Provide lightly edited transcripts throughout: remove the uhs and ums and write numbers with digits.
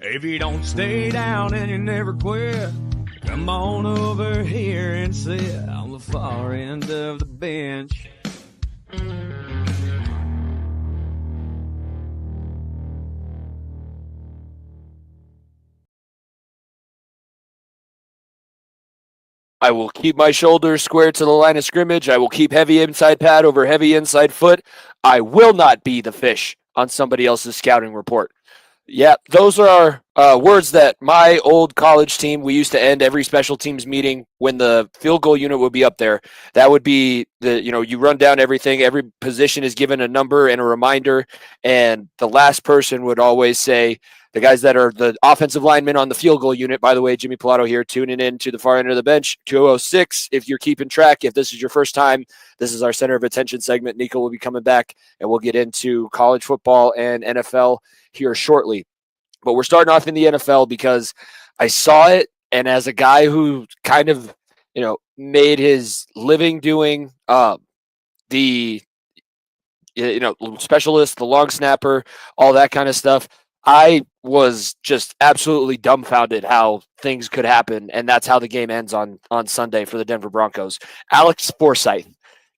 If you don't stay down and you never quit, come on over here and sit on the far end of the bench. I will keep my shoulders square to the line of scrimmage. I will keep heavy inside pad over heavy inside foot. I will not be the fish on somebody else's scouting report. Yeah, those are words that my old college team, we used to end every special teams meeting when the field goal unit would be up there. That would be you run down everything. Every position is given a number and a reminder. And the last person would always say, the guys that are the offensive linemen on the field goal unit, by the way, Jimmy Pilato here, tuning in to the far end of the bench, 206. If you're keeping track, if this is your first time, this is our center of attention segment. Nico will be coming back, and we'll get into college football and NFL here shortly. But we're starting off in the NFL because I saw it, and as a guy who kind of, made his living doing the specialist, the long snapper, all that kind of stuff, I was just absolutely dumbfounded how things could happen, and that's how the game ends on Sunday for the Denver Broncos. Alex Forsyth.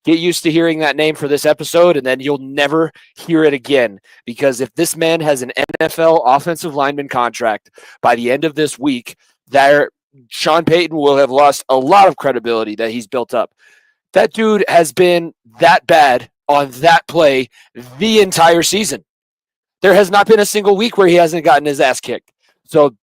Get used to hearing that name for this episode, and then you'll never hear it again. Because if this man has an NFL offensive lineman contract by the end of this week, Sean Payton will have lost a lot of credibility that he's built up. That dude has been that bad on that play the entire season. There has not been a single week where he hasn't gotten his ass kicked. So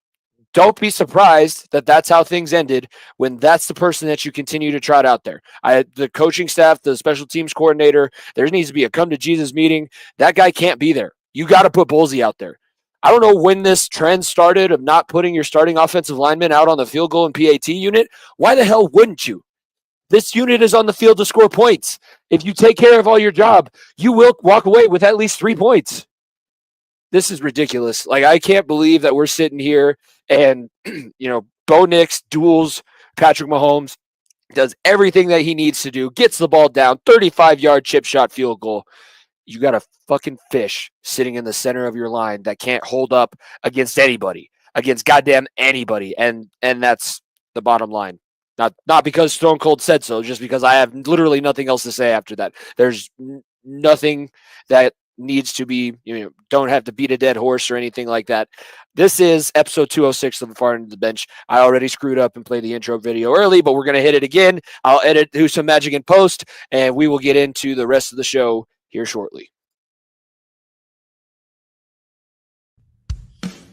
don't be surprised that that's how things ended when that's the person that you continue to trot out there. The coaching staff, the special teams coordinator, there needs to be a come to Jesus meeting. That guy can't be there. You got to put Bolsey out there. I don't know when this trend started of not putting your starting offensive lineman out on the field goal and PAT unit. Why the hell wouldn't you? This unit is on the field to score points. If you take care of all your job, you will walk away with at least 3 points. This is ridiculous. Like, I can't believe that we're sitting here and, Bo Nix duels Patrick Mahomes, does everything that he needs to do, gets the ball down, 35-yard chip shot field goal. You got a fucking fish sitting in the center of your line that can't hold up against anybody, against goddamn anybody. And that's the bottom line. Not because Stone Cold said so, just because I have literally nothing else to say after that. There's nothing that needs to be, don't have to beat a dead horse or anything like that. This is episode 206 of the Far End of the Bench. I already screwed up and played the intro video early, but we're going to hit it again. I'll edit, do some magic in post, and we will get into the rest of the show here shortly.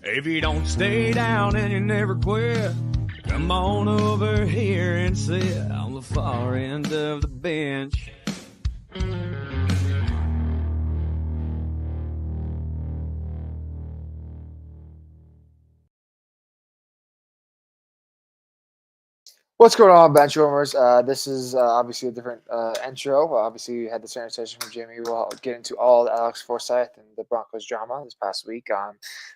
If you don't stay down and you never quit, come on over here and sit on the far end of the bench. What's going on, bench warmers? This is obviously a different intro. Obviously, you had the center session from Jimmy. We'll get into all Alex Forsyth and the Broncos drama this past week.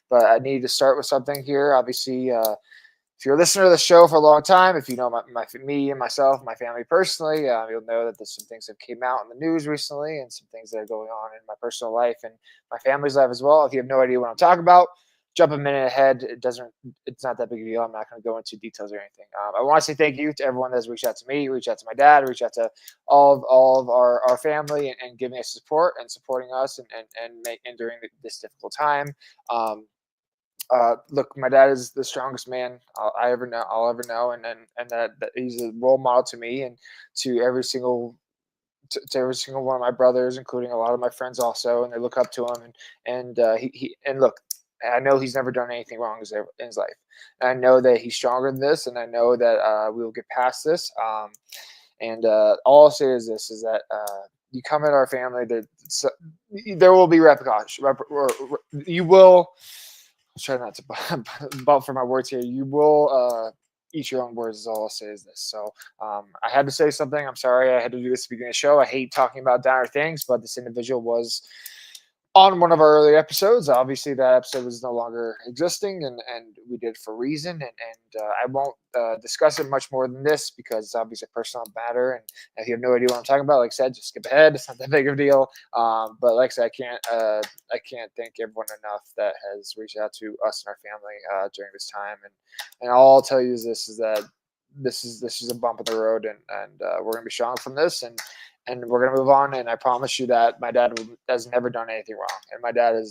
But I need to start with something here. Obviously, if you're a listener to the show for a long time, if you know me and myself, my family personally, you'll know that there's some things that came out in the news recently and some things that are going on in my personal life and my family's life as well. If you have no idea what I'm talking about, jump a minute ahead. It's not that big a deal. I'm not going to go into details or anything. I want to say thank you to everyone that's reached out to me, reached out to my dad, reached out to all of our family and giving us support and supporting us and during this difficult time. Look, my dad is the strongest man I'll ever know, and that he's a role model to me and to every single one of my brothers, including a lot of my friends also, and they look up to him and look. I know he's never done anything wrong in his life. And I know that he's stronger than this, and I know that we will get past this. All I'll say is this: is that you come in our family, there will be repercussions. You will. I'm trying not to bump for my words here. You will eat your own words. Is all I'll say is this. So I had to say something. I'm sorry I had to do this at the beginning of the show. I hate talking about downer things, but this individual was on one of our earlier episodes. Obviously, that episode was no longer existing, and we did it for a reason. And I won't discuss it much more than this because it's obviously a personal matter. And if you have no idea what I'm talking about, like I said, just skip ahead. It's not that big of a deal. But like I said, I can't thank everyone enough that has reached out to us and our family during this time. And all I'll tell you is this: is that this is a bump in the road, and we're gonna be strong from this, and we're gonna move on. And I promise you that my dad has never done anything wrong, and my dad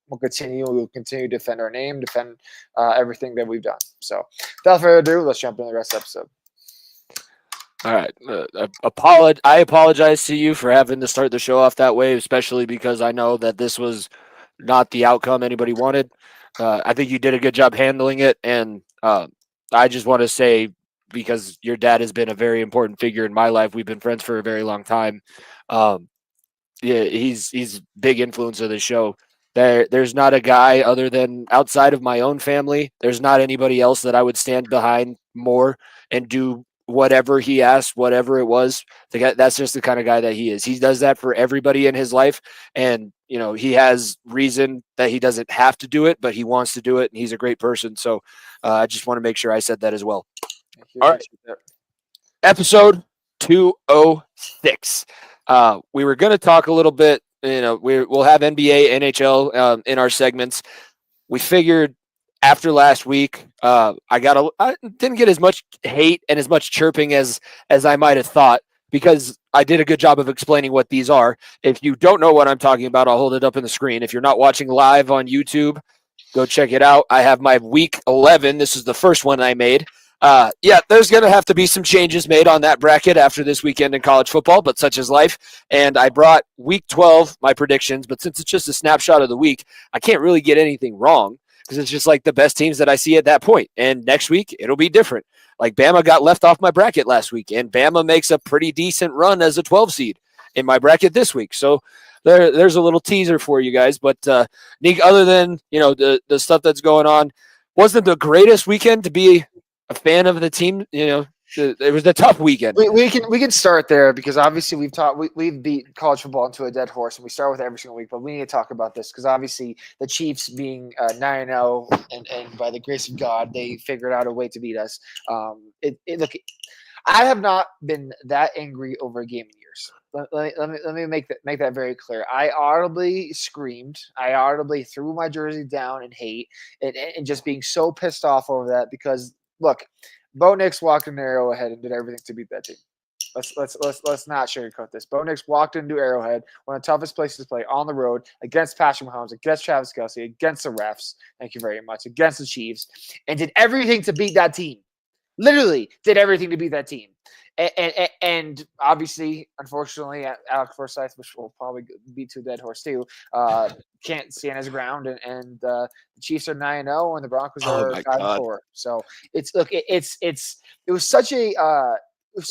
will continue to defend our name, defend everything that we've done. So, without further ado, let's jump into the rest of the episode. All right. I apologize to you for having to start the show off that way, especially because I know that this was not the outcome anybody wanted. I think you did a good job handling it, and I just want to say, because your dad has been a very important figure in my life. We've been friends for a very long time. Yeah, he's big influence of the show. There's not a guy other than outside of my own family. There's not anybody else that I would stand behind more and do whatever he asked, whatever it was. That's just the kind of guy that he is. He does that for everybody in his life, and he has reason that he doesn't have to do it, but he wants to do it, and he's a great person. So I just want to make sure I said that as well. All right. Episode 206. We were going to talk a little bit, we'll have NBA, NHL in our segments. We figured after last week, I didn't get as much hate and as much chirping as I might have thought, because I did a good job of explaining what these are. If you don't know what I'm talking about, I'll hold it up on the screen. If you're not watching live on YouTube, go check it out. I have my week 11. This is the first one I made. There's going to have to be some changes made on that bracket after this weekend in college football, but such is life. And I brought week 12, my predictions, but since it's just a snapshot of the week, I can't really get anything wrong because it's just like the best teams that I see at that point. And next week, it'll be different. Like Bama got left off my bracket last week, and Bama makes a pretty decent run as a 12 seed in my bracket this week. So there's a little teaser for you guys. But Nick, other than the stuff that's going on, wasn't the greatest weekend to be a fan of the team. It was a tough weekend. We can start there because obviously we've beat college football into a dead horse, and we start with every single week. But we need to talk about this because obviously the Chiefs being 9-0, and by the grace of God, they figured out a way to beat us. Look, I have not been that angry over a game in years. Let me make that very clear. I audibly screamed. I audibly threw my jersey down in hate and just being so pissed off over that because. Look, Bo Nix walked into Arrowhead and did everything to beat that team. Let's not sugarcoat this. Bo Nix walked into Arrowhead, one of the toughest places to play on the road, against Patrick Mahomes, against Travis Kelce, against the refs. Thank you very much. Against the Chiefs, and did everything to beat that team. Literally did everything to beat that team. And obviously, unfortunately, Alex Forsyth, which will probably be to a dead horse too, can't stand his ground, and the Chiefs are 9-0, and the Broncos are 5-4. So it was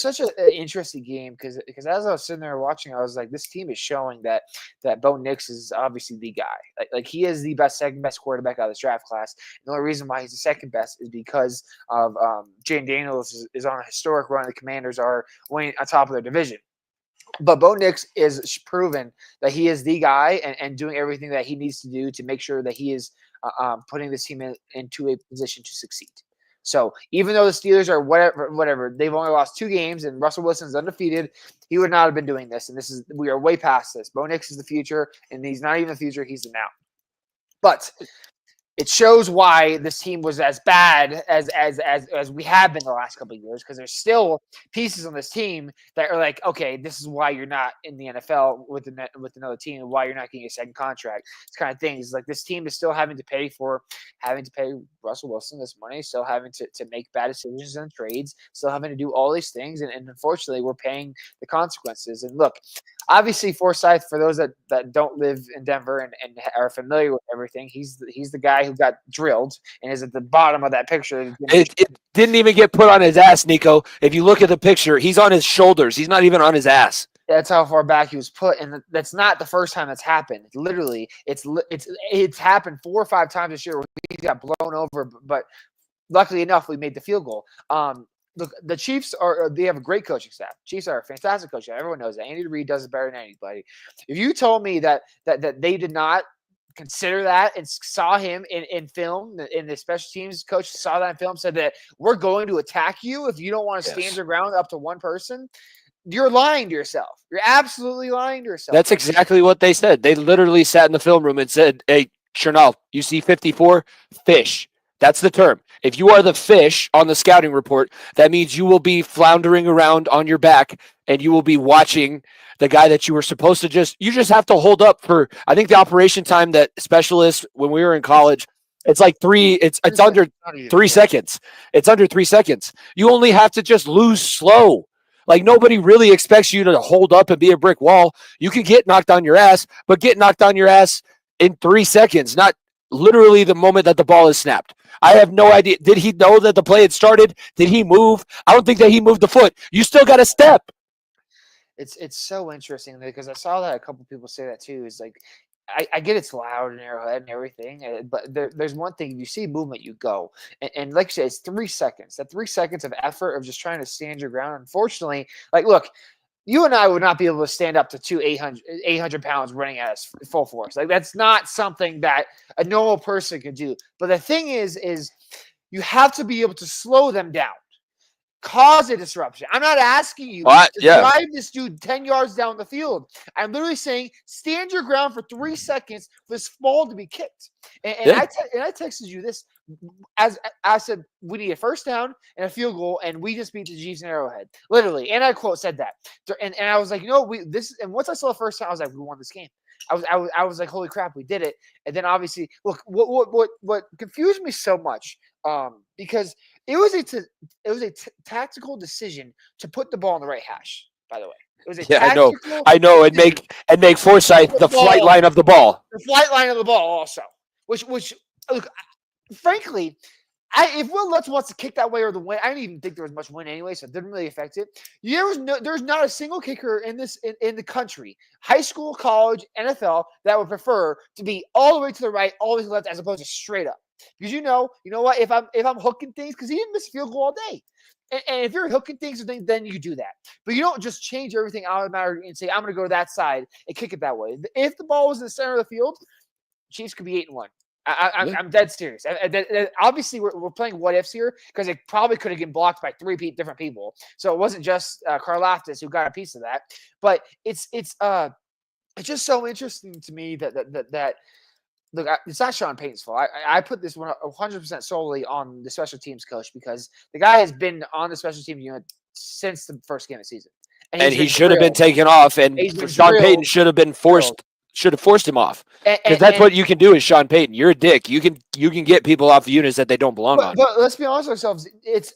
such an interesting game because as I was sitting there watching, I was like, this team is showing that Bo Nix is obviously the guy. Like he is the second best quarterback out of this draft class. And the only reason why he's the second best is because of Jane Daniels is on a historic run. The Commanders are winning on top of their division. But Bo Nix is proven that he is the guy and doing everything that he needs to do to make sure that he is putting this team into a position to succeed. So even though the Steelers are whatever, they've only lost 2 games and Russell Wilson's undefeated, he would not have been doing this. And we are way past this. Bo Nix is the future, and he's not even the future, he's the now. But it shows why this team was as bad as we have been the last couple of years, because there's still pieces on this team that are like, okay, this is why you're not in the NFL with another team, and why you're not getting a second contract. It's kind of things like this team is still having to pay Russell Wilson this money, still having to make bad decisions and trades, still having to do all these things, and unfortunately, we're paying the consequences. And look, obviously, Forsyth, for those that don't live in Denver and are familiar with everything, he's the guy who got drilled and is at the bottom of that picture. It didn't even get put on his ass, Nico. If you look at the picture, he's on his shoulders. He's not even on his ass. That's how far back he was put, and that's not the first time that's happened. Literally, it's happened 4 or 5 times this year where he got blown over, but luckily enough, we made the field goal. look, the Chiefs they have a great coaching staff. Chiefs are a fantastic coaching staff. Everyone knows that. Andy Reid does it better than anybody. If you told me that they did not consider that and saw him in film, and the special teams coach saw that in film, said that we're going to attack you if you don't want to stand your ground up to one person, you're lying to yourself. You're absolutely lying to yourself. That's exactly what they said. They literally sat in the film room and said, hey, Chernow, you see 54? Fish. That's the term. If you are the fish on the scouting report, that means you will be floundering around on your back and you will be watching the guy that you were supposed to you just have to hold up for, I think the operation time that specialists, when we were in college, it's like it's under 3 seconds. It's under 3 seconds. You only have to just lose slow. Like, nobody really expects you to hold up and be a brick wall. You can get knocked on your ass, but get knocked on your ass in 3 seconds, not literally the moment that the ball is snapped. I have no idea. Did he know that the play had started? Did he move? I don't think that he moved the foot. You still got to step. It's so interesting because I saw that a couple people say that too. It's like, I get it's loud and Arrowhead and everything, but there's one thing. You see movement, you go. And like you said, it's 3 seconds. That 3 seconds of effort of just trying to stand your ground. Unfortunately, like, look, you and I would not be able to stand up to 800 pounds running at us full force. Like, that's not something that a normal person could do. But the thing is you have to be able to slow them down. Cause a disruption. I'm not asking you to drive this dude 10 yards down the field. I'm literally saying stand your ground for 3 seconds for this ball to be kicked. And I texted you this as I said, we need a first down and a field goal, and we just beat the Chiefs in Arrowhead. Literally. And I quote said that. And I was like, and once I saw the first time, I was like, we won this game. I was like, holy crap, we did it. And then obviously, look, what confused me so much, because it was a tactical decision to put the ball on the right hash. By the way, it was a tactical. I know, and make Forsyth the flight line of the ball. The flight line of the ball, also, which look, frankly, if Will Lutz wants to kick that way or the win, I didn't even think there was much win anyway, so it didn't really affect it. There's not a single kicker in the country, high school, college, NFL, that would prefer to be all the way to the right, all the way to the left, as opposed to straight up. Because you know what? If I'm hooking things, because he didn't miss a field goal all day, and if you're hooking things, then you do that. But you don't just change everything automatically and say I'm going to go to that side and kick it that way. If the ball was in the center of the field, Chiefs could be 8-1. I'm dead serious. Obviously, we're playing what ifs here because it probably could have been blocked by 3 different people. So it wasn't just Karlaftis who got a piece of that. But it's just so interesting to me that look, it's not Sean Payton's fault. I put this 100% solely on the special teams coach because the guy has been on the special team unit since the first game of the season. And he should have been taken off, and Sean Payton should have been forced. Should have forced him off, because that's what you can do as Sean Payton. You're a dick. You can get people off the units that they don't belong on. But let's be honest with ourselves. It's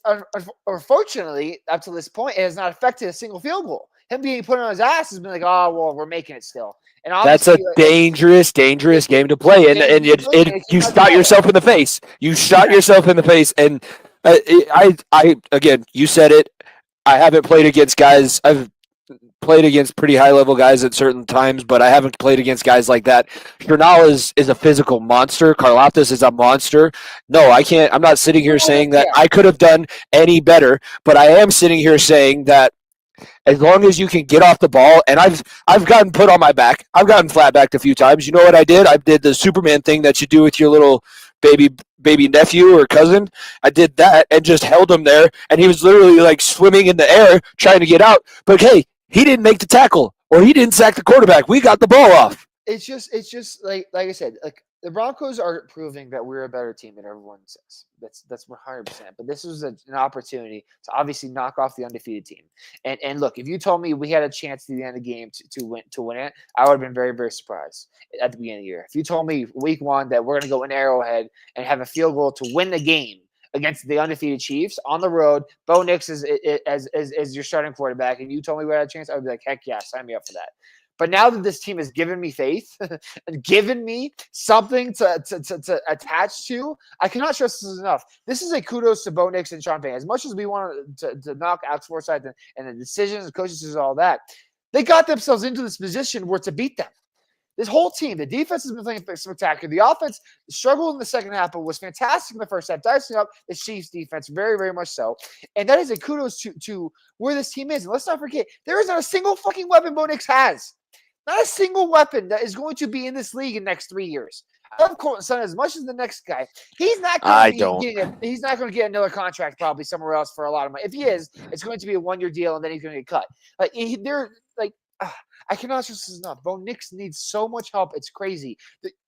unfortunately up to this point, it has not affected a single field goal. Him being put on his ass has been like, oh well, we're making it still. And that's a dangerous game to play, and you shot yourself in the face. You shot yourself in the face, and I again, you said it. I haven't played against guys. I've played against pretty high-level guys at certain times, but I haven't played against guys like that. Chernow is a physical monster. Karlaftis is a monster. No, I can't. I'm not sitting here saying that I could have done any better, but I am sitting here saying that as long as you can get off the ball, and I've gotten put on my back. I've gotten flat backed a few times. You know what I did? I did the Superman thing that you do with your little baby nephew or cousin. I did that and just held him there, and he was literally like swimming in the air trying to get out. But hey, he didn't make the tackle, or he didn't sack the quarterback. We got the ball off. It's just like I said, like the Broncos are proving that we're a better team than everyone says. That's 100%. But this was an opportunity to obviously knock off the undefeated team. And look, if you told me we had a chance to the end of the game to win it, I would have been very, very surprised at the beginning of the year. If you told me week 1 that we're going to go in Arrowhead and have a field goal to win the game against the undefeated Chiefs on the road, Bo Nix is your starting quarterback, and you told me we had a chance, I would be like, heck yeah, sign me up for that. But now that this team has given me faith and given me something to attach to, I cannot stress this enough. This is a kudos to Bo Nix and Sean Payton. As much as we want to knock Alex Forsyth and the decisions and coaches and all that, they got themselves into this position where to beat them. This whole team, the defense has been playing spectacular. The offense struggled in the second half, but was fantastic in the first half, dicing up the Chiefs defense very, very much so. And that is a kudos to where this team is. And let's not forget, there is not a single fucking weapon Bo Nix has. Not a single weapon that is going to be in this league in the next 3 years. I love Colton Sutton as much as the next guy. He's not going to get another contract probably somewhere else for a lot of money. If he is, it's going to be a 1-year deal and then he's going to get cut. I cannot stress this enough. Bo Nix needs so much help. It's crazy.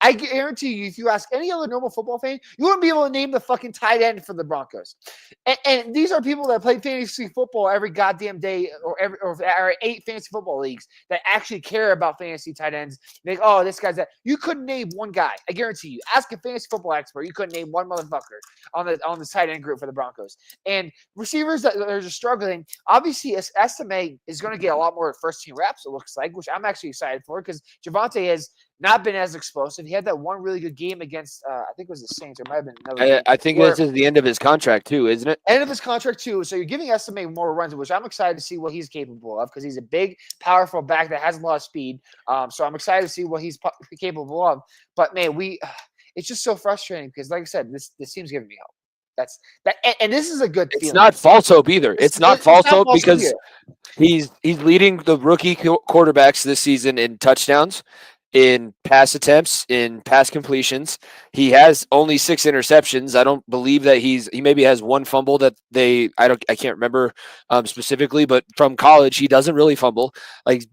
I guarantee you, if you ask any other normal football fan, you wouldn't be able to name the fucking tight end for the Broncos. And these are people that play fantasy football every goddamn day or are 8 fantasy football leagues that actually care about fantasy tight ends. Oh, this guy's that. You couldn't name one guy. I guarantee you. Ask a fantasy football expert. You couldn't name one motherfucker on the tight end group for the Broncos. And receivers that are just struggling, obviously, SMA is going to get a lot more first-team reps, it looks like, which I'm actually excited for because Javonte has not been as explosive. He had that one really good game against, I think it was the Saints, or it might have been another game. I think this is the end of his contract too, isn't it? End of his contract too. So you're giving SMA more runs, which I'm excited to see what he's capable of because he's a big, powerful back that has a lot of speed. So I'm excited to see what he's capable of. But man, it's just so frustrating because, like I said, this team's giving me hope. And this is a good feeling. It's not false hope either. It's not false hope because he's leading the rookie quarterbacks this season in touchdowns, in pass attempts, in pass completions. He has only 6 interceptions. I don't believe that he maybe has one fumble that I can't remember specifically, but from college he doesn't really fumble. Like,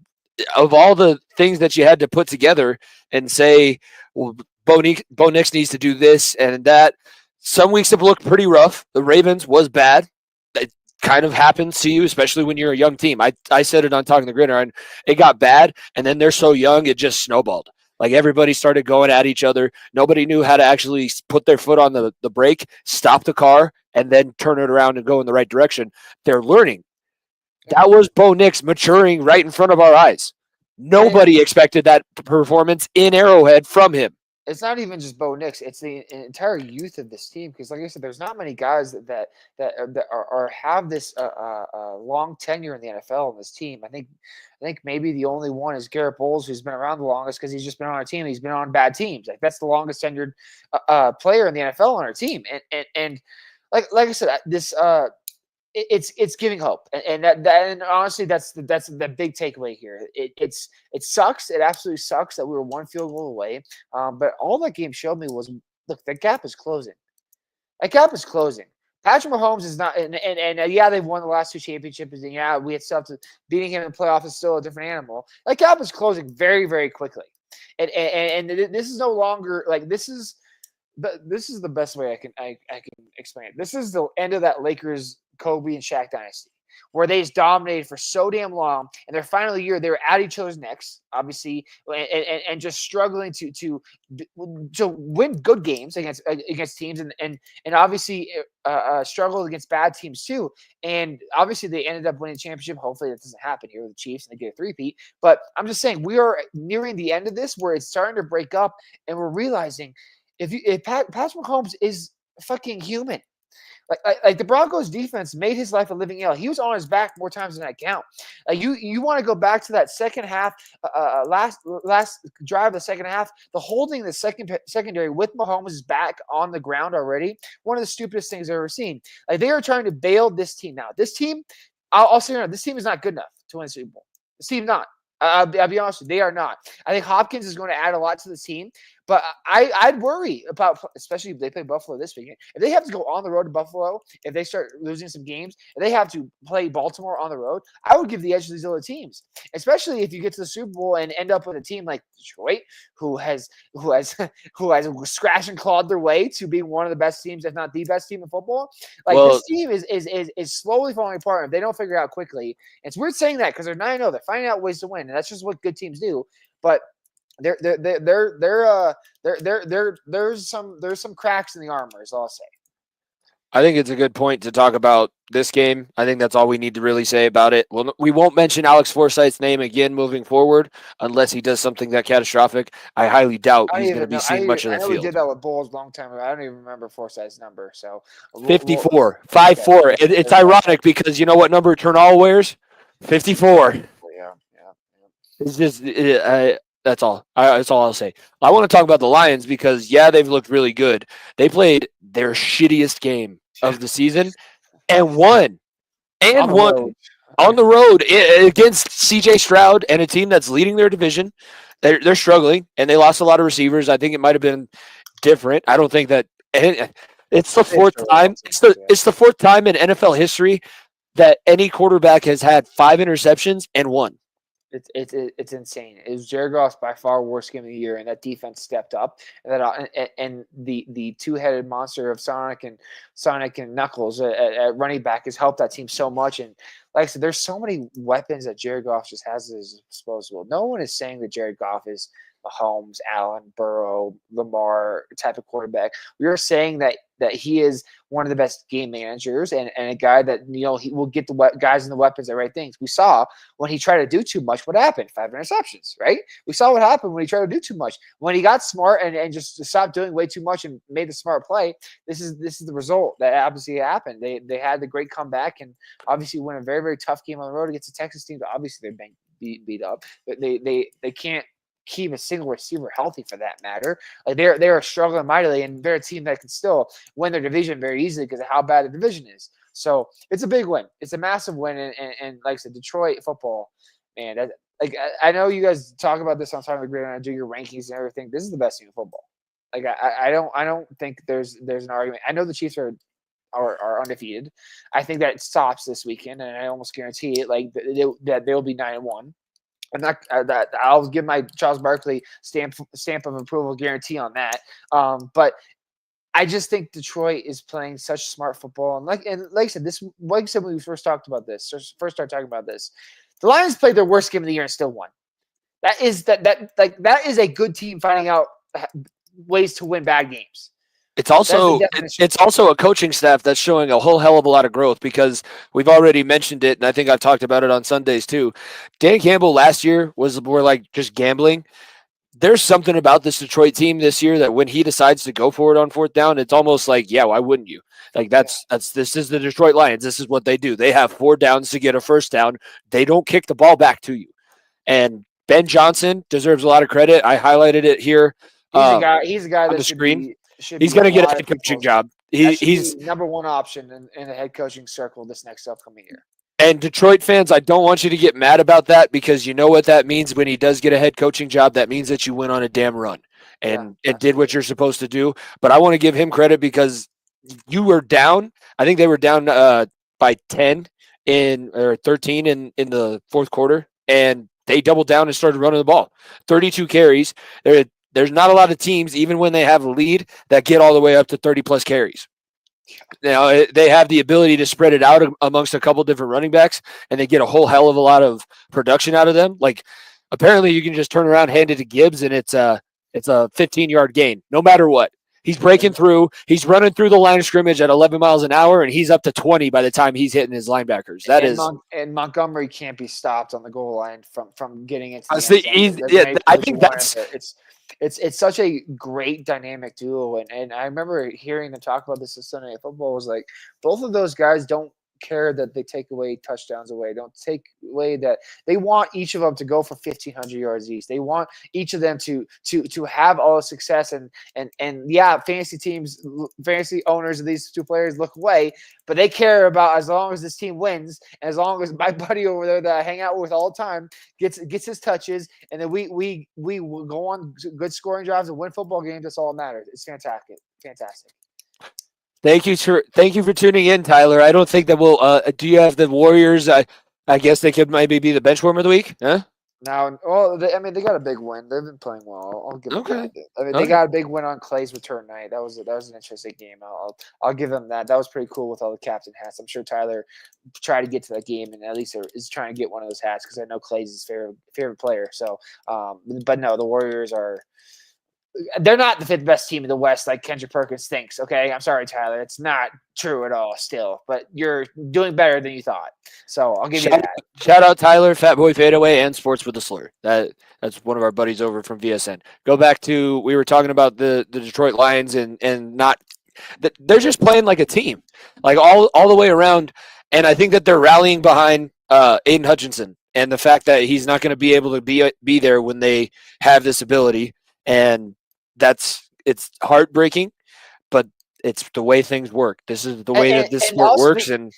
of all the things that you had to put together and say, well, Bo Nix needs to do this and that. Some weeks have looked pretty rough. The Ravens was bad. It kind of happens to you, especially when you're a young team. I said it on Talking the Gridiron. It got bad, and then they're so young, it just snowballed. Like, everybody started going at each other. Nobody knew how to actually put their foot on the brake, stop the car, and then turn it around and go in the right direction. They're learning. That was Bo Nix maturing right in front of our eyes. Nobody expected that performance in Arrowhead from him. It's not even just Bo Nix; it's the entire youth of this team. Because, like I said, there's not many guys that have this long tenure in the NFL on this team. I think maybe the only one is Garrett Bowles, who's been around the longest because he's just been on our team. He's been on bad teams. Like, that's the longest tenured player in the NFL on our team. And like I said, this it's giving hope, and honestly, that's the big takeaway here. It sucks. It absolutely sucks that we were 1 field goal away. But all that game showed me was, look, the gap is closing. That gap is closing. Patrick Mahomes is not, and yeah, they've won the last 2 championships, and yeah, we had stuff to beating him in playoffs is still a different animal. That gap is closing very, very quickly, and this is no longer like this is the best way I can explain it. This is the end of that Lakers, Kobe, and Shaq dynasty, where they just dominated for so damn long. And their final year, they were at each other's necks, obviously, and just struggling to win good games against teams, and obviously struggled against bad teams too. And obviously, they ended up winning the championship. Hopefully, that doesn't happen here with the Chiefs and they get a 3-peat. But I'm just saying, we are nearing the end of this, where it's starting to break up, and we're realizing if Patrick Mahomes is fucking human. Like the Broncos defense made his life a living hell. He was on his back more times than I count. You want to go back to that second half, last drive of the second half, the holding the secondary with Mahomes' back on the ground already. One of the stupidest things I've ever seen. Like, they are trying to bail this team now. This team, I'll say this team is not good enough to win the Super Bowl. This team not. I'll be honest with you, they are not. I think Hopkins is going to add a lot to the team, but I'd worry about, especially if they play Buffalo this weekend. If they have to go on the road to Buffalo, if they start losing some games, if they have to play Baltimore on the road, I would give the edge to these other teams, especially if you get to the Super Bowl and end up with a team like Detroit, who has scratched and clawed their way to being one of the best teams, if not the best team in football. This team is slowly falling apart if they don't figure it out quickly. It's weird saying that because they're 9-0, they're finding out ways to win, and that's just what good teams do. But there's some cracks in the armor, is all I'll say. I think it's a good point to talk about this game. I think that's all we need to really say about it. Well, we won't mention Alex Forsyth's name again moving forward unless he does something that catastrophic. I highly doubt he's going to be seeing much of the field. We did that with Bulls a long time ago. I don't even remember Forsyth's number. So 54, 5'4". It's ironic because you know what number Turnall wears? 54. Yeah. It's just That's all. That's all I'll say. I want to talk about the Lions because, yeah, they've looked really good. They played their shittiest game of the season and won. On the road. On the road against C.J. Stroud and a team that's leading their division. They're struggling, and they lost a lot of receivers. I think it might have been different. I don't think that it's the fourth time. It's the fourth time in NFL history that any quarterback has had 5 interceptions and 1. It's insane. It was Jared Goff's by far worst game of the year, and that defense stepped up. And the two-headed monster of Sonic and Knuckles at running back has helped that team so much. And like I said, there's so many weapons that Jared Goff just has at his disposal. No one is saying that Jared Goff is Mahomes, Allen, Burrow, Lamar type of quarterback. We are saying that he is one of the best game managers and a guy that, he will get the guys and the weapons that right things. We saw when he tried to do too much, what happened? 5 interceptions, right? We saw what happened when he tried to do too much. When he got smart and just stopped doing way too much and made the smart play, this is the result that obviously happened. They had the great comeback and obviously won a very, very tough game on the road against a Texas team that obviously they're beat up. But they can't keep a single receiver healthy for that matter. Like they're struggling mightily, and they're a team that can still win their division very easily because of how bad the division is. So it's a big win. It's a massive win, and like I said, Detroit football, man. I know you guys talk about this on time of Gridiron and do your rankings and everything. This is the best team in football. Like I don't think there's an argument. I know the Chiefs are undefeated. I think that it stops this weekend, and I almost guarantee it. Like that they'll be 9-1. I'm not that I'll give my Charles Barkley stamp of approval guarantee on that. But I just think Detroit is playing such smart football, and like I said, when we first started talking about this, the Lions played their worst game of the year and still won. That is a good team finding out ways to win bad games. It's also a coaching staff that's showing a whole hell of a lot of growth because we've already mentioned it, and I think I've talked about it on Sundays too. Dan Campbell last year was more like just gambling. There's something about this Detroit team this year that when he decides to go for it on 4th down, it's almost like, yeah, why wouldn't you? Like this is the Detroit Lions. This is what they do. They have 4 downs to get a first down. They don't kick the ball back to you. And Ben Johnson deserves a lot of credit. I highlighted it here. He's a guy on that the screen. He's going to get a head coaching job. He's number one option in the head coaching circle this next upcoming year. And Detroit fans, I don't want you to get mad about that because you know what that means when he does get a head coaching job. That means that you went on a damn run and did what you're supposed to do. But I want to give him credit because you were down. I think they were down by 10 or 13 in the 4th quarter, and they doubled down and started running the ball. 32 carries. There's not a lot of teams, even when they have a lead, that get all the way up to 30-plus carries. Now, they have the ability to spread it out amongst a couple different running backs, and they get a whole hell of a lot of production out of them. Like, apparently you can just turn around, hand it to Gibbs, and it's a 15-yard gain, no matter what. He's breaking through. He's running through the line of scrimmage at 11 miles an hour, and he's up to 20 by the time he's hitting his linebackers. And Montgomery can't be stopped on the goal line from getting into I think it's such a great dynamic duo, and I remember hearing them talk about this in Sunday Night Football. Was like both of those guys don't care that they take away touchdowns away. Don't take away that they want each of them to go for 1,500 yards each. They want each of them to have all the success and yeah, fantasy owners of these two players look away, but they care about as long as this team wins, and as long as my buddy over there that I hang out with all the time gets his touches, and then we go on good scoring drives and win football games. That's all that matters. It's fantastic. Thank you for tuning in, Tyler. I don't think that we'll. Do you have the Warriors? I guess they could maybe be the bench warmer of the week, huh? Now, they got a big win. They've been playing well. I'll give them that. They got a big win on Clay's return night. That was an interesting game. I'll give them that. That was pretty cool with all the captain hats. I'm sure Tyler tried to get to that game and at least is trying to get one of those hats because I know Clay's his favorite player. So, but no, the Warriors are. They're not the 5th best team in the West like Kendrick Perkins thinks, okay? I'm sorry, Tyler. It's not true at all still, but you're doing better than you thought. So I'll give you that. Shout out Tyler, Fat Boy Fadeaway, and Sports with a Slur. That's one of our buddies over from VSN. Go back to, we were talking about the Detroit Lions and not – they're just playing like a team, like all the way around, and I think that they're rallying behind Aiden Hutchinson. and the fact that he's not going to be able to be there when they have this ability, and it's heartbreaking, but it's the way things work. This is the way that this And sport also, works, and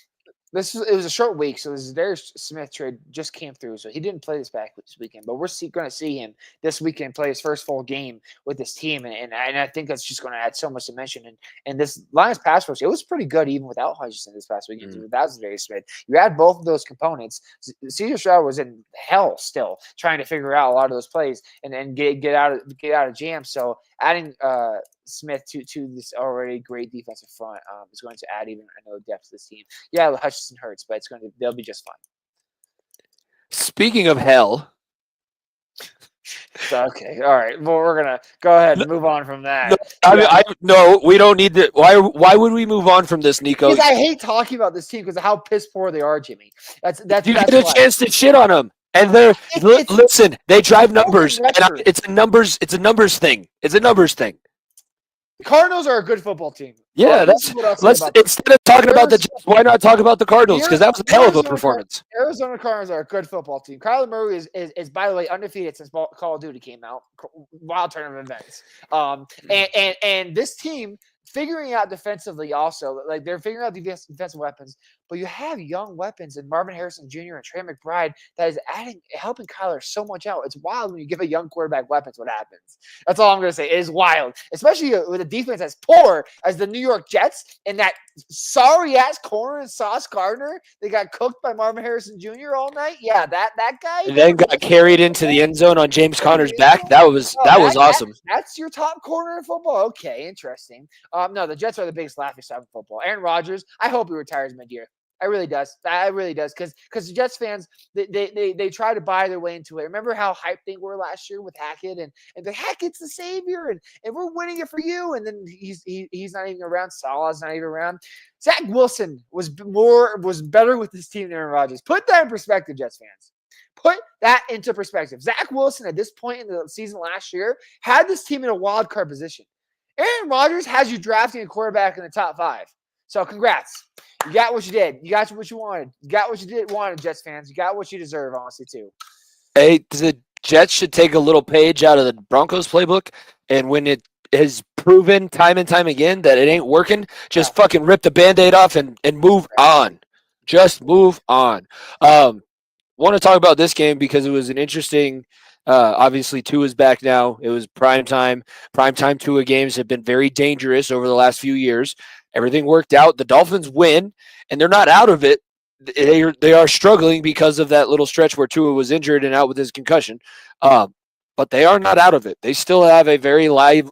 it was a short week, so this Darius Smith trade just came through, so he didn't play this weekend. But we're going to see him this weekend play his first full game with this team, and I think that's just going to add so much dimension. And this Lions pass rush, it was pretty good even without Hutchinson this past weekend. Without Darius Smith, you add both of those components. CJ Stroud was in hell still trying to figure out a lot of those plays and get out of jams. So adding Smith to this already great defensive front is going to add even another depth to this team. Yeah, Hutchinson hurts, but they'll be just fine. Speaking of hell, so, okay, all right. Well, we're gonna go ahead and move on from that. No, we don't need to. Why would we move on from this, Nico? Because I hate talking about this team because of how piss poor they are, Jimmy. That's you get a chance to shit on them, and listen. They drive numbers, and it's a numbers thing. It's a numbers thing. The Cardinals are a good football team. Yeah, let's instead of talking about the Jets, why not talk about the Cardinals? Because that was a hell of a performance. Arizona Cardinals are a good football team. Kyler Murray is by the way undefeated since Call of Duty came out. Wild turn of events. And this team figuring out defensively also, like they're figuring out defensive weapons, but you have young weapons in Marvin Harrison Jr. and Trey McBride that is helping Kyler so much out. It's wild when you give a young quarterback weapons what happens. That's all I'm going to say. It is wild, especially with a defense as poor as the New York Jets and that sorry-ass corner and Sauce Gardner. They got cooked by Marvin Harrison Jr. all night. Yeah, that guy. And then got carried into the end zone on James Conner's back. That was awesome. That's your top corner in football? Okay, interesting. No, the Jets are the biggest laughingstock in football. Aaron Rodgers, I hope he retires mid-year. I really does. Because the Jets fans, they try to buy their way into it. Remember how hyped they were last year with Hackett and the Hackett's the savior and we're winning it for you. And then he's not even around. Salah's not even around. Zach Wilson was better with this team than Aaron Rodgers. Put that in perspective, Jets fans. Put that into perspective. Zach Wilson at this point in the season last year had this team in a wild card position. Aaron Rodgers has you drafting a quarterback in the top 5. So congrats. You got what you did. You got what you wanted. You got what you wanted, Jets fans. You got what you deserve, honestly, too. Hey, the Jets should take a little page out of the Broncos playbook, and when it has proven time and time again that it ain't working, just fucking rip the Band-Aid off and move on. Just move on. Want to talk about this game because it was an interesting obviously, Tua's back now. It was prime time. Prime time Tua games have been very dangerous over the last few years. Everything worked out. The Dolphins win, and they're not out of it. They are struggling because of that little stretch where Tua was injured and out with his concussion. But they are not out of it. They still have a very live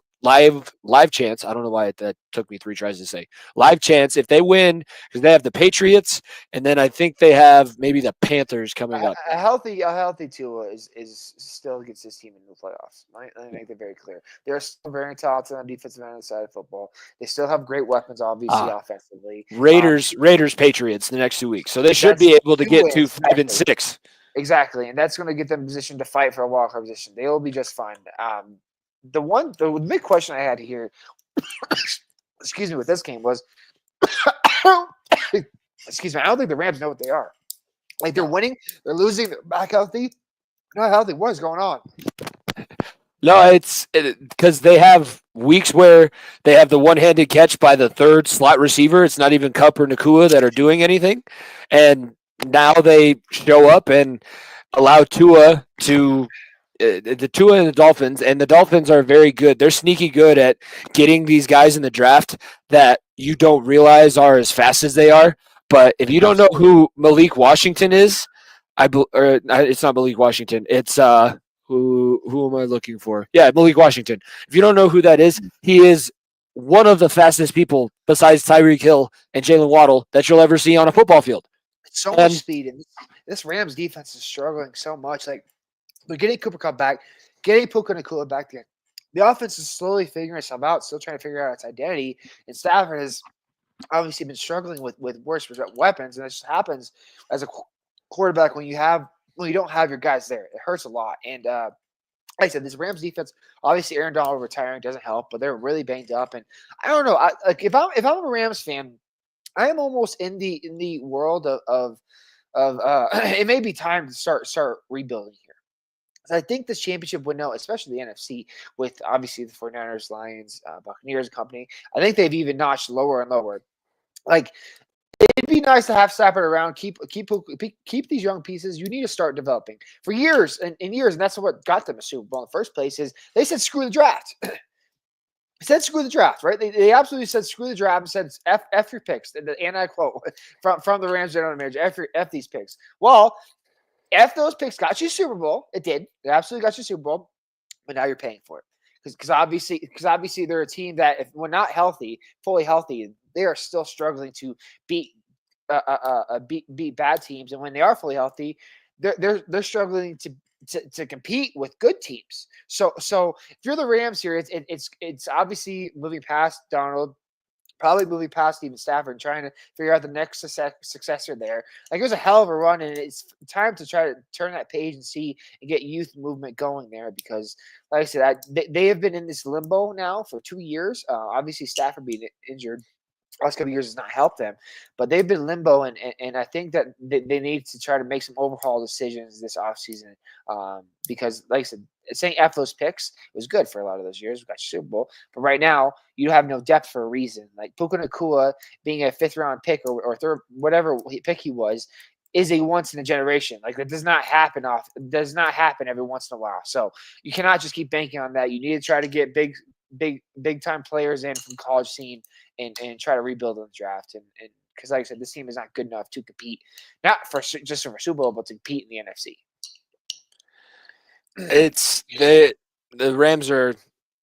chance. I don't know why that took me 3 tries to say. Live chance if they win, because they have the Patriots, and then I think they have maybe the Panthers coming up. A healthy Tua is still gets his team into the playoffs. Let me make that very clear. They're still very talented on the defensive end of the side of football. They still have great weapons, obviously, offensively. Raiders, Patriots the next 2 weeks, so they should be able to get to 5 and 6. Exactly, and that's going to get them in position to fight for a wild card position. They will be just fine. The big question I had here, excuse me, with this game was, excuse me, I don't think the Rams know what they are. Like they're winning, they're losing, they're back healthy. Not healthy. What is going on? No, it's because they have weeks where they have the one-handed catch by the third slot receiver. It's not even Kupp or Nakua that are doing anything, and now they show up and allow Tua to. The Tua and the Dolphins are very good. They're sneaky good at getting these guys in the draft that you don't realize are as fast as they are. But if you don't know who Malik Washington is, it's not Malik Washington. It's who am I looking for? Yeah, Malik Washington. If you don't know who that is, he is one of the fastest people besides Tyreek Hill and Jalen Waddle that you'll ever see on a football field. So much speed, and this Rams defense is struggling so much. Like. They're getting Cooper Kupp back, getting Puka Nakua back there. The offense is slowly figuring itself out, still trying to figure out its identity. And Stafford has obviously been struggling with worse weapons, and it just happens as a quarterback when you don't have your guys there. It hurts a lot. And like I said, this Rams defense, obviously Aaron Donald retiring doesn't help, but they're really banged up. And I don't know. If I'm a Rams fan, I am almost in the world of it may be time to start rebuilding here. I think this championship window, especially the NFC, with obviously the 49ers, Lions, Buccaneers, and company, I think they've even notched lower and lower. Like, it'd be nice to have Stafford around, keep these young pieces. You need to start developing for years and years, and that's what got them a Super Bowl in the first place. Is they said screw the draft. Said screw the draft, right? They absolutely said screw the draft and said F your picks. And I quote from the Rams general manager, F these picks. Well, F those picks got you Super Bowl. It did. It absolutely got you Super Bowl. But now you're paying for it. Because obviously they're a team that, if when not healthy, fully healthy, they are still struggling to beat beat bad teams. And when they are fully healthy, they're struggling to compete with good teams. So if you're the Rams here, it's obviously moving past Donald, probably moving past even Stafford and trying to figure out the next successor there. Like, it was a hell of a run, and it's time to try to turn that page and see and get youth movement going there, because, like I said, they have been in this limbo now for 2 years. Obviously, Stafford being injured last couple of years has not helped them, but they've been limbo, and I think that they need to try to make some overhaul decisions this offseason, because, like I said, saying F those picks was good for a lot of those years. We got Super Bowl, but right now you have no depth for a reason. Like, Puka Nacua being a 5th-round pick or third, whatever pick he was, is a once in a generation. Like, that does not happen every once in a while. So you cannot just keep banking on that. You need to try to get big time players in from college scene and try to rebuild on the draft. And because, like I said, this team is not good enough to compete, not for just for Super Bowl, but to compete in the NFC. It's the Rams are.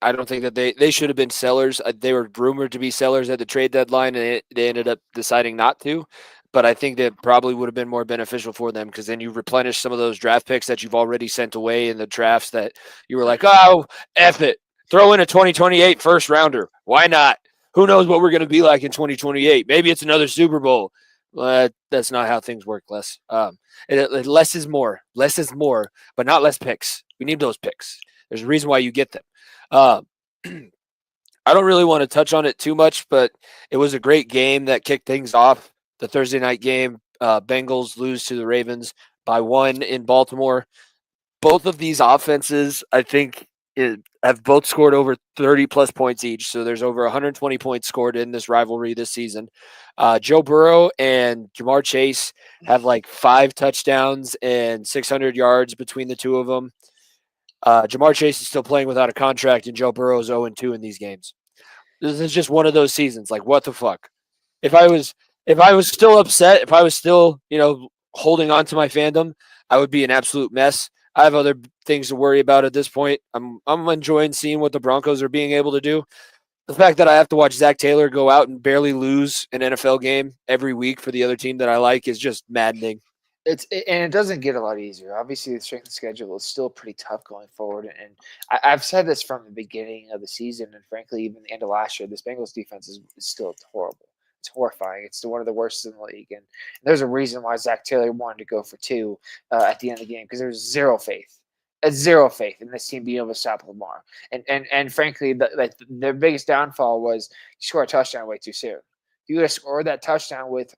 I don't think that they should have been sellers. They were rumored to be sellers at the trade deadline, and they ended up deciding not to. But I think that probably would have been more beneficial for them, because then you replenish some of those draft picks that you've already sent away in the drafts that you were like, oh, F it. Throw in a 2028 first rounder. Why not? Who knows what we're going to be like in 2028? Maybe it's another Super Bowl. That's not how things work, Les. Less is more. Less is more, but not less picks. We need those picks. There's a reason why you get them. I don't really want to touch on it too much, but it was a great game that kicked things off. The Thursday night game, Bengals lose to the Ravens by 1 in Baltimore. Both of these offenses, I think, have both scored over 30-plus points each. So there's over 120 points scored in this rivalry this season. Joe Burrow and Jamar Chase have like 5 touchdowns and 600 yards between the two of them. Jamar Chase is still playing without a contract, and Joe Burrow is 0-2 in these games. This is just one of those seasons. Like, what the fuck? If I was still upset, if I was still, holding on to my fandom, I would be an absolute mess. I have other things to worry about at this point. I'm enjoying seeing what the Broncos are being able to do. The fact that I have to watch Zach Taylor go out and barely lose an NFL game every week for the other team that I like is just maddening. And it doesn't get a lot easier. Obviously, the strength of schedule is still pretty tough going forward. And I've said this from the beginning of the season, and frankly, even the end of last year, this Bengals defense is still horrible. It's horrifying. It's one of the worst in the league. And there's a reason why Zach Taylor wanted to go for 2 at the end of the game, because there's zero faith in this team being able to stop Lamar. And frankly, their biggest downfall was you score a touchdown way too soon. You would have scored that touchdown with